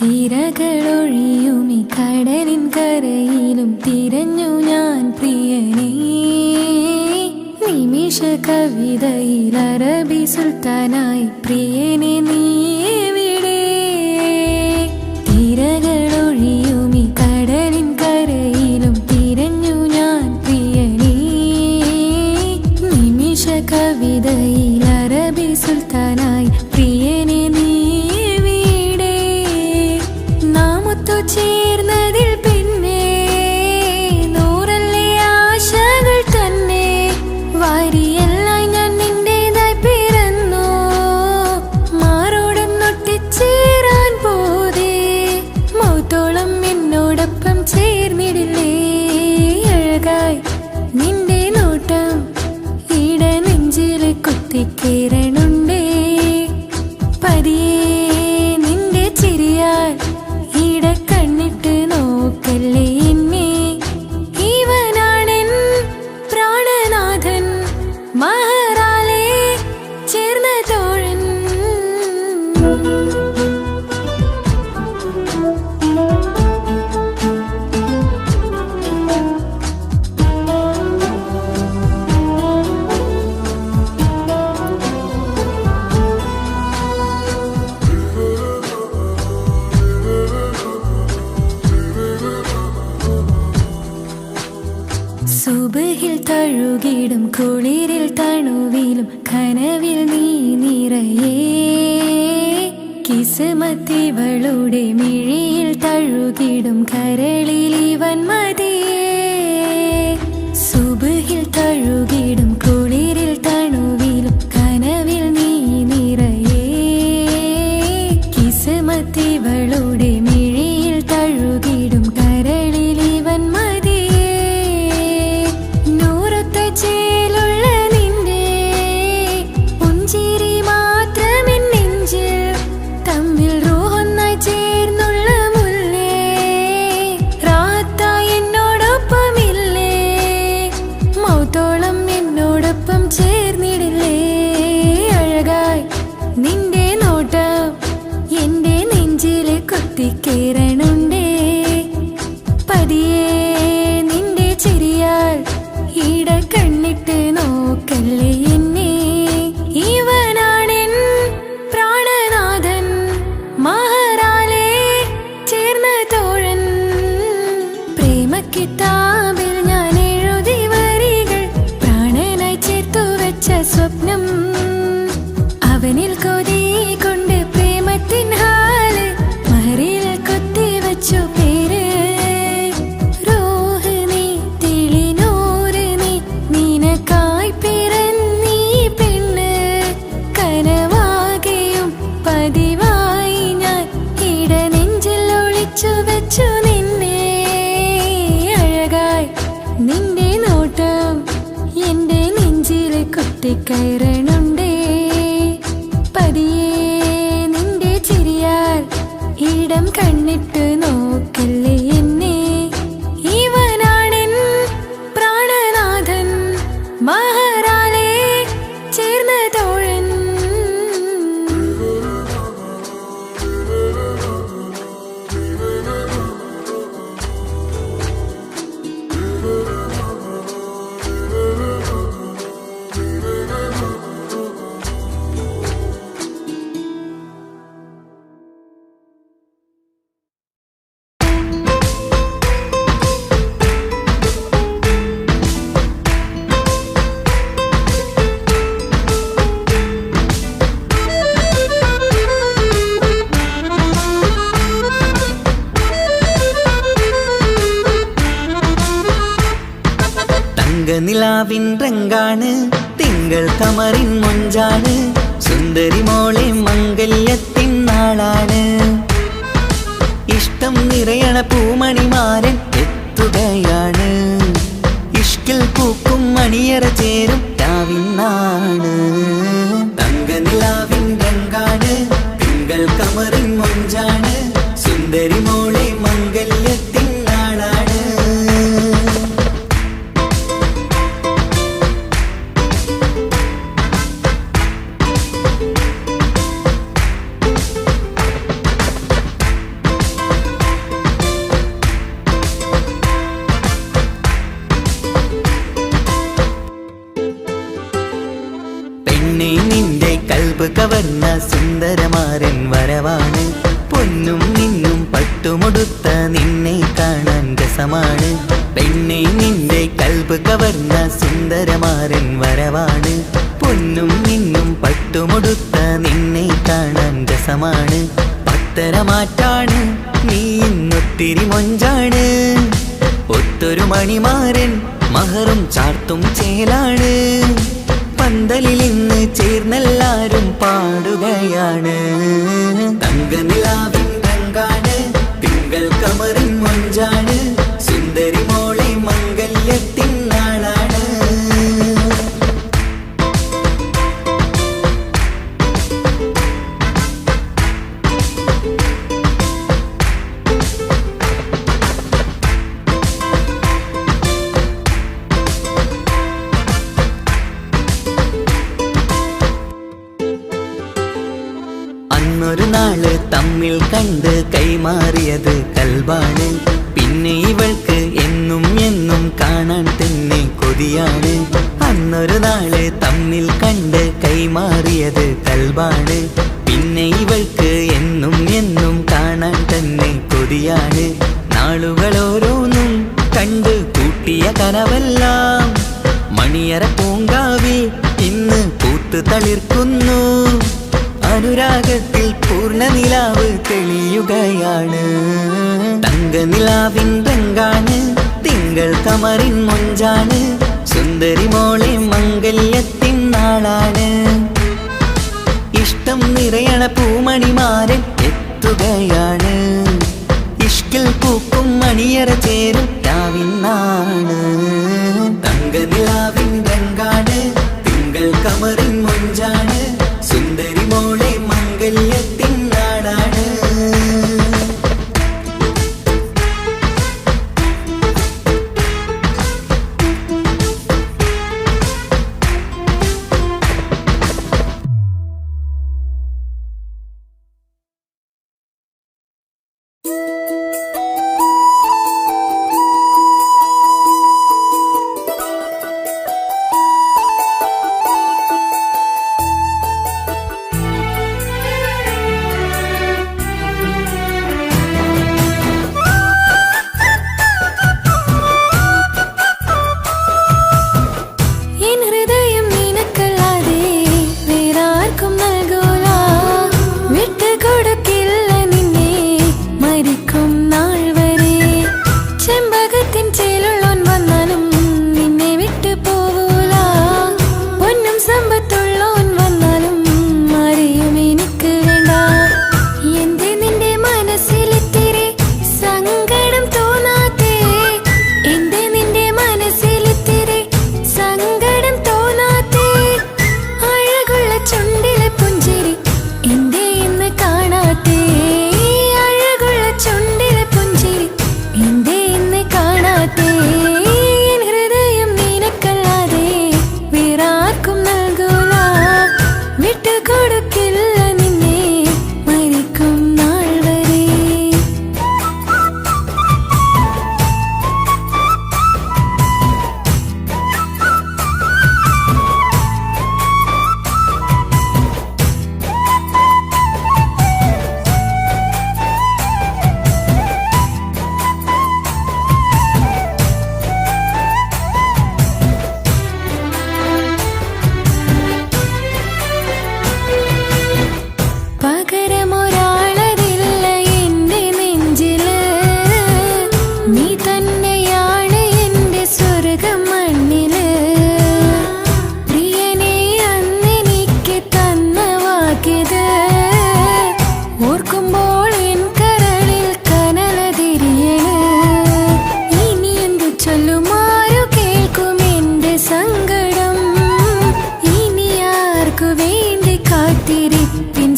തിരകളൊഴിയുമി കടലിൻ കരയിലും തിരഞ്ഞു ഞാൻ പ്രിയനേ. നിമിഷ കവിതയിൽ അറബി സുൽത്താനായി പ്രിയനെ നീ എവിടെ? തിരകളൊഴിയുമി കടലിൻ കരയിലും തിരഞ്ഞു ഞാൻ പ്രിയനേ. നിമിഷ കവിതയിൽ അറബി സുൽത്താനായി പ്രിയനെ നീ എവിടെ? നാം ഒത്തുചേർന്നതിൽ പിന്നെ നൂറല്ലേ ആശകൾ തന്നെ. വാരിയെല്ലാം ഞാൻ നിന്റേതായി പിറന്നു, മാറോടൊന്നൊട്ടിച്ചേരാൻ പോതേ. മൗത്തോളം എന്നോടൊപ്പം ചേർന്നിടില്ലേ? അഴകായി നിന്റെ നോട്ടം ഇട നെഞ്ചിൽ കുത്തിക്കേറണുണ്ടേ. പതിയെ നിന്റെ ചിരിയാൽ ഇട കണ്ണിട്ട് നോക്കല്ലേ എന്നെ. ഇവനാണെൻ പ്രാണനാഥൻ, മഹറാലെ ചേർന്ന തോഴൻ. സുബഹിൽ തഴുകിടും കുളിരിൽ തണുവിലും കനവിൽ നീ നിറയേ. കിസ്മത്തിവളുടെ മിഴിയിൽ തഴുകിടും കരളിൽ ഇവൻ മതിയേ. സുബഹിൽ തഴുകിടും കുളിരിൽ തണുവിലും കനവിൽ നീ നിറയേ. കിസ്മത്തിവളുടെ മിഴിയിൽ തഴുകിടും കരളിൽ ഇവൻ മതിയേ. നൂറൊത്ത ചേലുള്ള നിന്റെ പുഞ്ചിരി മാത്രമെൻ നെഞ്ചിൽ തമ്മിൽ റൂഹൊന്നായി ചേർന്നുള്ള മുല്ലേ. റാത്തായി എന്നോടൊപ്പമില്ലേ? മൗത്തോളം എന്നോടൊപ്പം ചേർന്നിടില്ലേ? അഴകായി നിന്റെ നോട്ടം എന്റെ നെഞ്ചിൽ കുത്തിക്കേറണുണ്ടേ. പതിയെ നിന്റെ ചിരിയാൽ ഇട കണ്ണിട്ട് നോക്കല്ലേ എന്നെ. ഇവനാണെൻ പ്രാണനാഥൻ, മഹറാലെ ചേർന്ന തോഴൻ. പ്രേമക്കിതാബിൽ ഞാൻ എഴുതി വരികൾ, പ്രാണനായി ചേർത്തു വെച്ച സ്വപ്നം. അവനിൽ കൊതി കൊണ്ട് പ്രേമത്തിൻ ഹാല് മഹറിൽ കൊത്തിവച്ചു പേര്. റൂഹ് നീ തെളിനൂറ് നീ, നിനക്കായി പിറന്നീ പെണ്ണ്. കനവാകെയും പതിവായി ഞാൻ ഇട നെഞ്ചിൽ ഒളിച്ചു വെച്ചു നിന്നെ. അഴകായി നിന്റെ നോട്ടം എന്റെ നെഞ്ചിൽ കുത്തിക്കയറണുണ്ടേ. പതിയെ നിന്റെ ചിരിയാൽ ഇടം കണ്ണിട്ട് നോക്കല്ലേ എന്നെ. ഇവനാണെൻ പ്രാണനാഥൻ, മഹറാലെ ചേർന്ന തോഴൻ. നിലാവിൻ രംഗാണ്, തിങ്കൾ കമറിൻ മൊഞ്ചാണ്. സുന്ദരി മോളെ മംഗല്യത്തിൻ നാളാണ്. ഇഷ്ടം നിറയണ പൂമണിമാരൻ എത്തുകയാണ്. ഇഷ്കിൽ പൂക്കും മണിയറ ചേരും രാവിനാണ്. തങ്ക നിലാവിൻ രംഗാണ്, തിങ്കൾ കമറിൻ മൊഞ്ചാണ്. സുന്ദരി മോളെ മംഗല്യത്തിൻ നാളാണ്. വരവാണ്. പൊന്നും നിന്നും പട്ടുമൊടുത്ത നിന്നെ കാണാൻ രസമാണ്. പെണ്ണെ നിന്റെ കൽബ് കവർന്ന സുന്ദരമാരൻ വരവാണ്. പൊന്നും നിന്നും പട്ടുമൊടുത്ത നിന്നെ കാണാൻ രസമാണ്. പത്തരമാറ്റാണ് നീ ഇന്നൊത്തിരി മൊഞ്ചാണ്. ഒത്തൊരു മണിമാരൻ മഹറും ചാർത്തും ചേലാണ്. പന്തലിൽ ഇന്ന് ചേർന്നെല്ലാരും പാടുകയാണ്. തങ്കനിലാവിൻ രംഗാണ്, തിങ്കൾ കമറിൻ മൊഞ്ചാണ്. സുന്ദരി മോളെ മംഗല്യത്തിൻ നാളാണ്. അന്നൊരു നാള് തമ്മിൽ കണ്ട് കൈമാറിയത് കൽബാണ്. പിന്നെ ഇവൾക്ക് എന്നും എന്നും കാണാൻ തന്നെ കൊതിയാണ്. അന്നൊരു നാള് തമ്മിൽ കണ്ട് കൈമാറിയത് കൽബാണ്. പിന്നെ ഇവൾക്ക് എന്നും എന്നും കാണാൻ തന്നെ കൊതിയാണ്. നാളുകൾ ഓരോന്നും കണ്ട് കൂട്ടിയ കനവെല്ലാം മണിയറ പൂങ്കാവിൽ ഇന്ന് പൂത്തു തളിർക്കുന്നു. അനുരാഗത്തിൽ പൂർണ്ണനിലാവ് തെളിയുകയാണ്. തങ്കനിലാവിൻ രംഗാണ്, തിങ്കൾ കമറിൻ മൊഞ്ചാണ്. സുന്ദരി മോളെ മംഗല്യത്തിൻ നാളാണ്. ഇഷ്ടം നിറയണ പൂമണിമാരൻ എത്തുകയാണ്. ഇഷ്കിൽ പൂക്കും മണിയറ ചേരും രാവിനാണ്. തങ്കനിലാവിൻ രംഗാണ്, തിങ്കൾ കമറിൻ മൊഞ്ചാണ്. സുന്ദരി മോളെ മംഗല്യത്തിൻ നാടാണ്.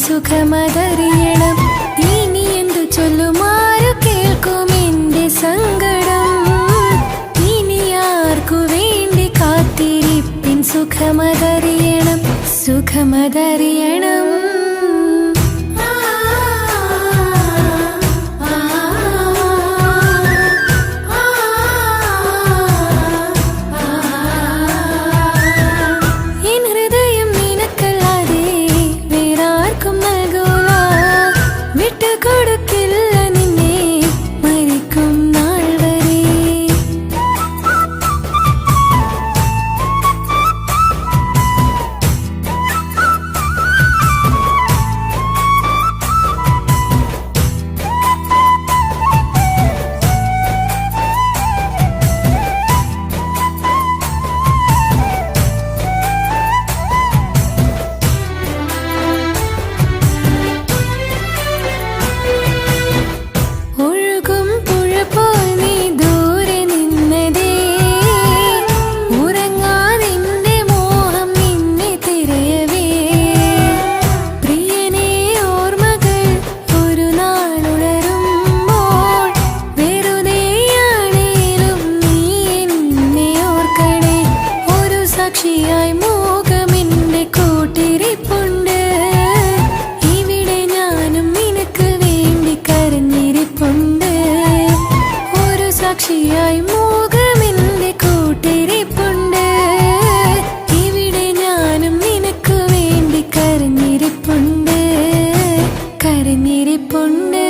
സുഖമതറിയണം. ഇനി എന്തു ചൊല്ലുമാരു കേൾക്കും എന്റെ സങ്കടം. ഇനി ആർക്കു വേണ്ടി കാത്തിരിപ്പിൻ സുഖമതറിയണം, സുഖമതറിയണം. തെളിഞ്ഞിരിപ്പുണ്ട്.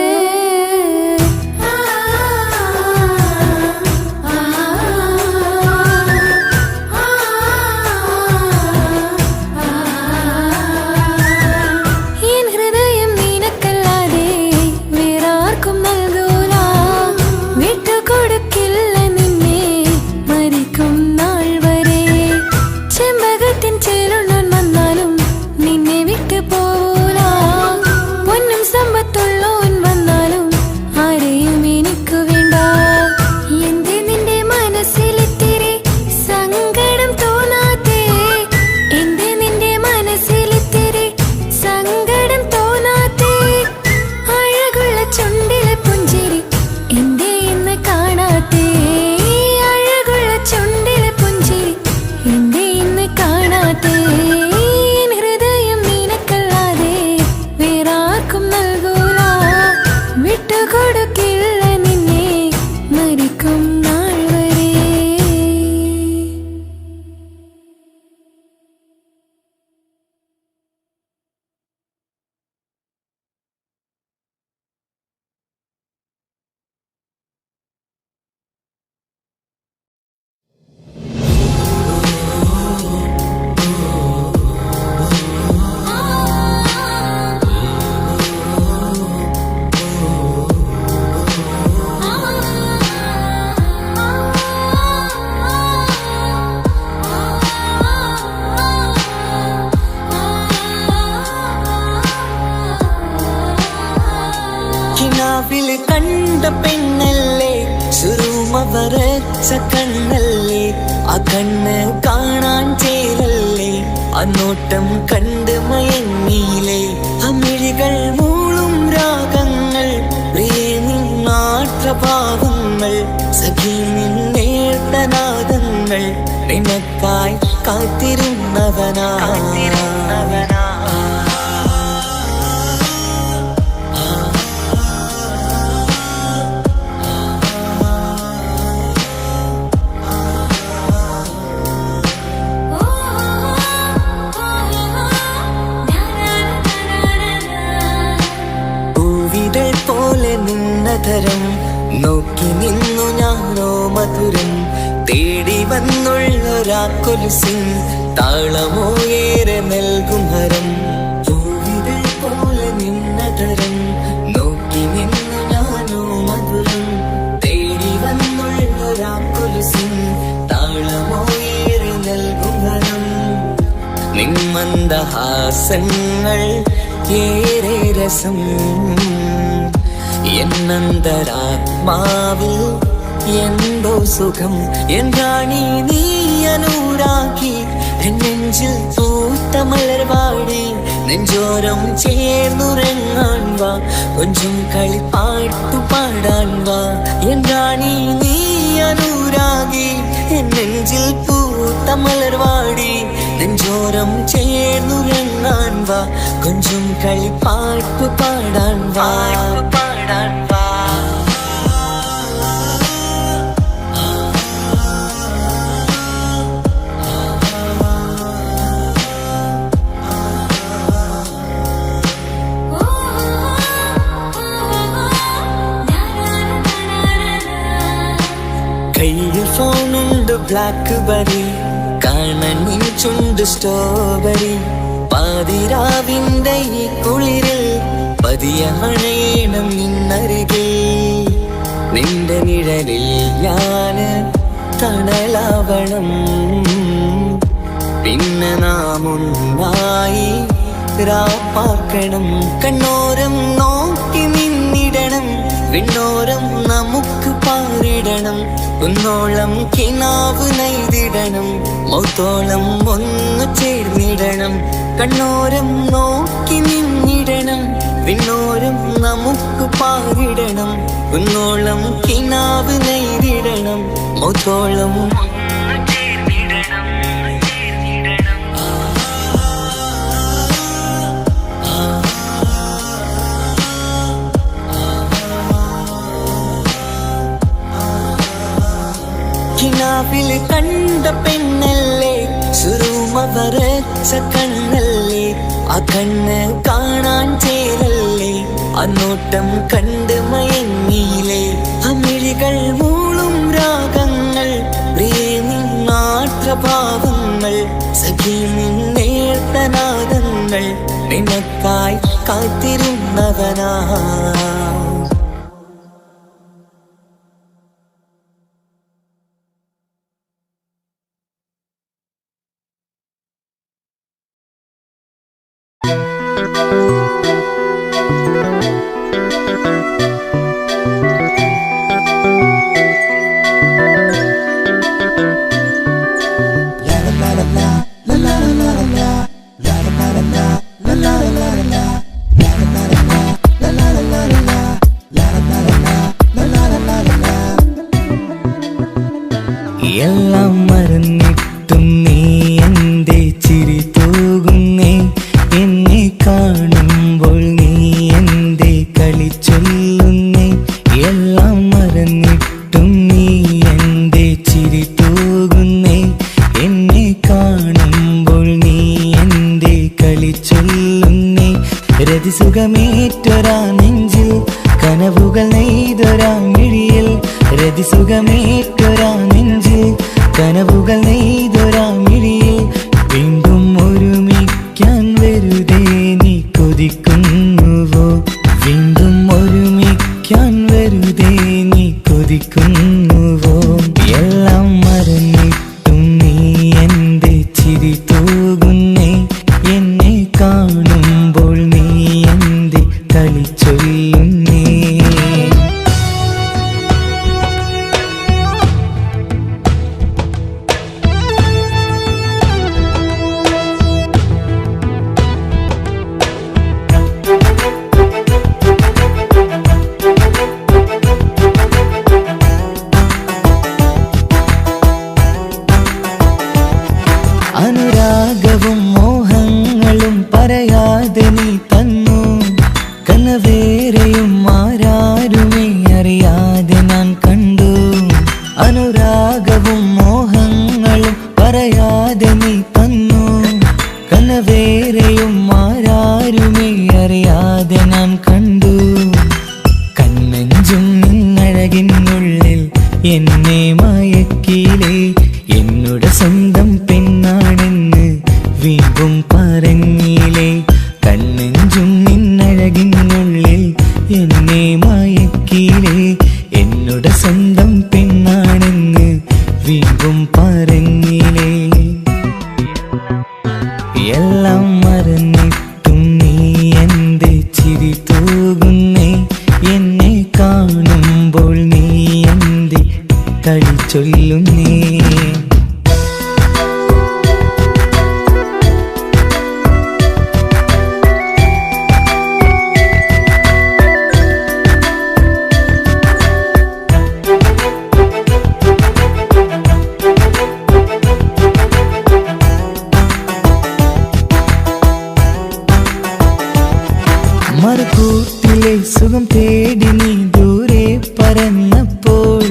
കണ്ട പെണ്ണല്ലേ, സുറുമ വരച്ച കണ്ണല്ലേ, ആ കണ്ണ് കാണാൻ ചേരല്ലേ, ആ നോട്ടം കണ്ട് മയങ്ങിയില്ലേ, അമിഴികൾ മൂളും രാഗങ്ങൾ, പ്രിയേ നിന്നാട്ടഭാവങ്ങൾ, സഖി നിന്നേട്ടനാദങ്ങൾ, നിനക്കായി കാത്തിരുന്നവനാ. നിന്നതരം നോക്കി നിന്നു ഞാനോ മധുരം, തേടി വന്നുള്ളൊരാക്കൊലുസിൻ താളമോ ഏറെ നൽകും ഹരം. പൂവിതൾ പോലെ നിന്നതരം നോക്കി നിന്നു ഞാനോ മധുരം, തേടി വന്നുള്ളൊരാക്കൊലുസിൻ താളമോ ഏറെ നൽകും ഹരം. നിന്മന്ദഹാസങ്ങൾ ഏറെ രസം, എന്നന്തരാത്മാവിൽ എന്തോ സുഖം. എന്റാണി നീ അനുരാഗി, നെഞ്ചിൽ പൂത്ത മലർവാടി, നെഞ്ചോരം ചേർന്നുറങ്ങാൻ വാ, കൊഞ്ചും കളിപ്പാട്ടു പാടാൻ വാ. എന്റാണി നീ അനുരാഗി, നെഞ്ചിൽ പൂത്ത മലർവാടി, നെഞ്ചോരം ചേർന്നുറങ്ങാൻ വാ, കൊഞ്ചും കളിപ്പാട്ടു പാടാൻ വാ. കയ്യിൽ ഫോണുണ്ട് ബ്ലാക്ക് ബെറി, കാണാൻ ചുണ്ട് സ്ട്രോബെറി, പാതിരാവിന്റെ ഈ കുളിരിൽ പതിയണയണം നിന്നരികിൽ, നിന്റെ നിഴലിൽ ഞാന് തണലാവണം, പിന്നെ നാം ഒന്നായി രാപ്പാർക്കണം. കണ്ണോരം നോക്കി നിന്നിടണം, വിണ്ണോരം നമുക്ക് പാറിടണം, കുന്നോളം കിനാവ് നെയ്തിടണം, മൗത്തോളം ഒന്നു ചേർന്നിടണം. കണ്ണോരം നോക്കി നിന്നിടണം, വിണ്ണോരം നമുക്ക് പാറിടണം, കുന്നോളം കിനാവ് നെയ്തിടണം, മൗത്തോളം കിനാവിൽ കണ്ട പെണ്ണല്ലേ, സുറുമ വരച്ച കണ്ണല്ലേ, ആ കണ്ണ് കാണാൻ ചേരല്ലേ, അന്നോട്ടം കണ്ട് മയങ്ങിയില്ലേ അമിഴികൾ മൂളും രാഗങ്ങൾ പ്രേമിൻ നാട്രഭാവങ്ങൾ സഖി നിന്നേർത്തനാദങ്ങൾ നിനക്കായി കാത്തിരുന്നവനാ എല്ലാം മറന്നിട്ടും നീ എന്റെ ചിരി തൂകുന്നേ എന്നെ കാണുമ്പോൾ നീ എന്റെ കളി ചൊല്ലുന്നേ എല്ലാം മറന്നിട്ടും നീ എന്റെ ചിരി തൂകുന്നേ എന്നെ കാണുമ്പോൾ നീ എന്റെ കളി ചൊല്ലുന്നേ രതിസുഖമേറ്റൊരാ നെഞ്ചിൽ കനവുകൾ നെയ്തൊരാ മിഴിയിൽ രതിസുഖമേറ്റൊരാ നെഞ്ചിൽ കനവുകൾ നെയ്തൊരാ മിഴിയിൽ വീണ്ടും ഒരുമിക്കാൻ വെറുതെ നീ കൊതിക്കുന്നുവോ വീണ്ടും ഒരുമിക്കാൻ വെറുതെ നീ കൊതിക്കുന്നുവോ എല്ലാം മറന്നിട്ടും നീ എന്റെ ചിരി തൂകുന്നേ എന്നെ കാണുമ്പോൾ നീ എന്റെ കളി ചൊല്ലുന്നേ അനുരാഗവും മോഹങ്ങളും പറയാതെ നീ തന്നു കനവേറെയും ആരാരുമേ അറിയാതെ ഞാൻ കണ്ടു അനുരാഗവും മോഹങ്ങളും പറയാതെ നീ തന്നു കനവേറെയും ആരാരുമേ അറിയാതെ ഞാൻ കണ്ടു കണ്ണെഞ്ചും നിന്നഴകിനുള്ളിൽ എന്നെ മയക്കിയിലേ എന്നോട് സ്വന്തം പെണ്ണാണെന്ന് വീണ്ടും പറഞ്ഞില്ലേ കണ്ണെഞ്ചും നിന്നഴകിനുള്ളിൽ എന്നെ മയക്കിയില്ലേ എന്നോട് സ്വന്തം പെണ്ണാണെന്ന് വീണ്ടും പറഞ്ഞില്ലേ എല്ലാം മറന്നിട്ടും നീ എന്റെ ചിരി തൂകുന്നേ എന്നെ കാണുമ്പോൾ നീ എന്റെ കളി ചൊല്ലുന്നേ മറുകൂട്ടിലെ സുഖം തേടി നീ ദൂരെ പറന്നപ്പോൾ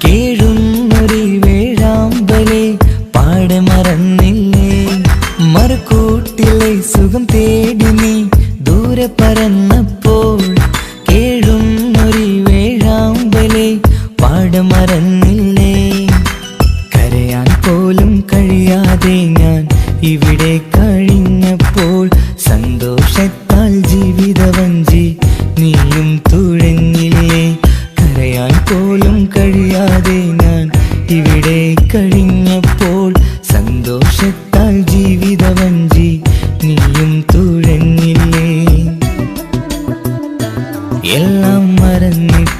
കേഴുന്നൊരു വേഴാമ്പലെ പാടെ മറന്നില്ലേ മറുകൂട്ടിലെ സുഖം തേടി നീ ദൂരെ പറന്നപ്പോൾ കേഴുന്നൊരു വേഴാമ്പലെ പാടെ മറന്നില്ലേ കരയാൻ പോലും കഴിയാതെ ഞാൻ ഇവിടെ കഴിഞ്ഞപ്പോൾ സന്തോഷത്താൽ ജീവിതവഞ്ചി നീയും തുഴഞ്ഞില്ലേ കരയാൻ പോലും കഴിയാതെ ഞാൻ ഇവിടെ കഴിഞ്ഞപ്പോൾ സന്തോഷത്താൽ ജീവിതവഞ്ചി നീയും തുഴഞ്ഞില്ലേ എല്ലാം മറന്നിട്ട്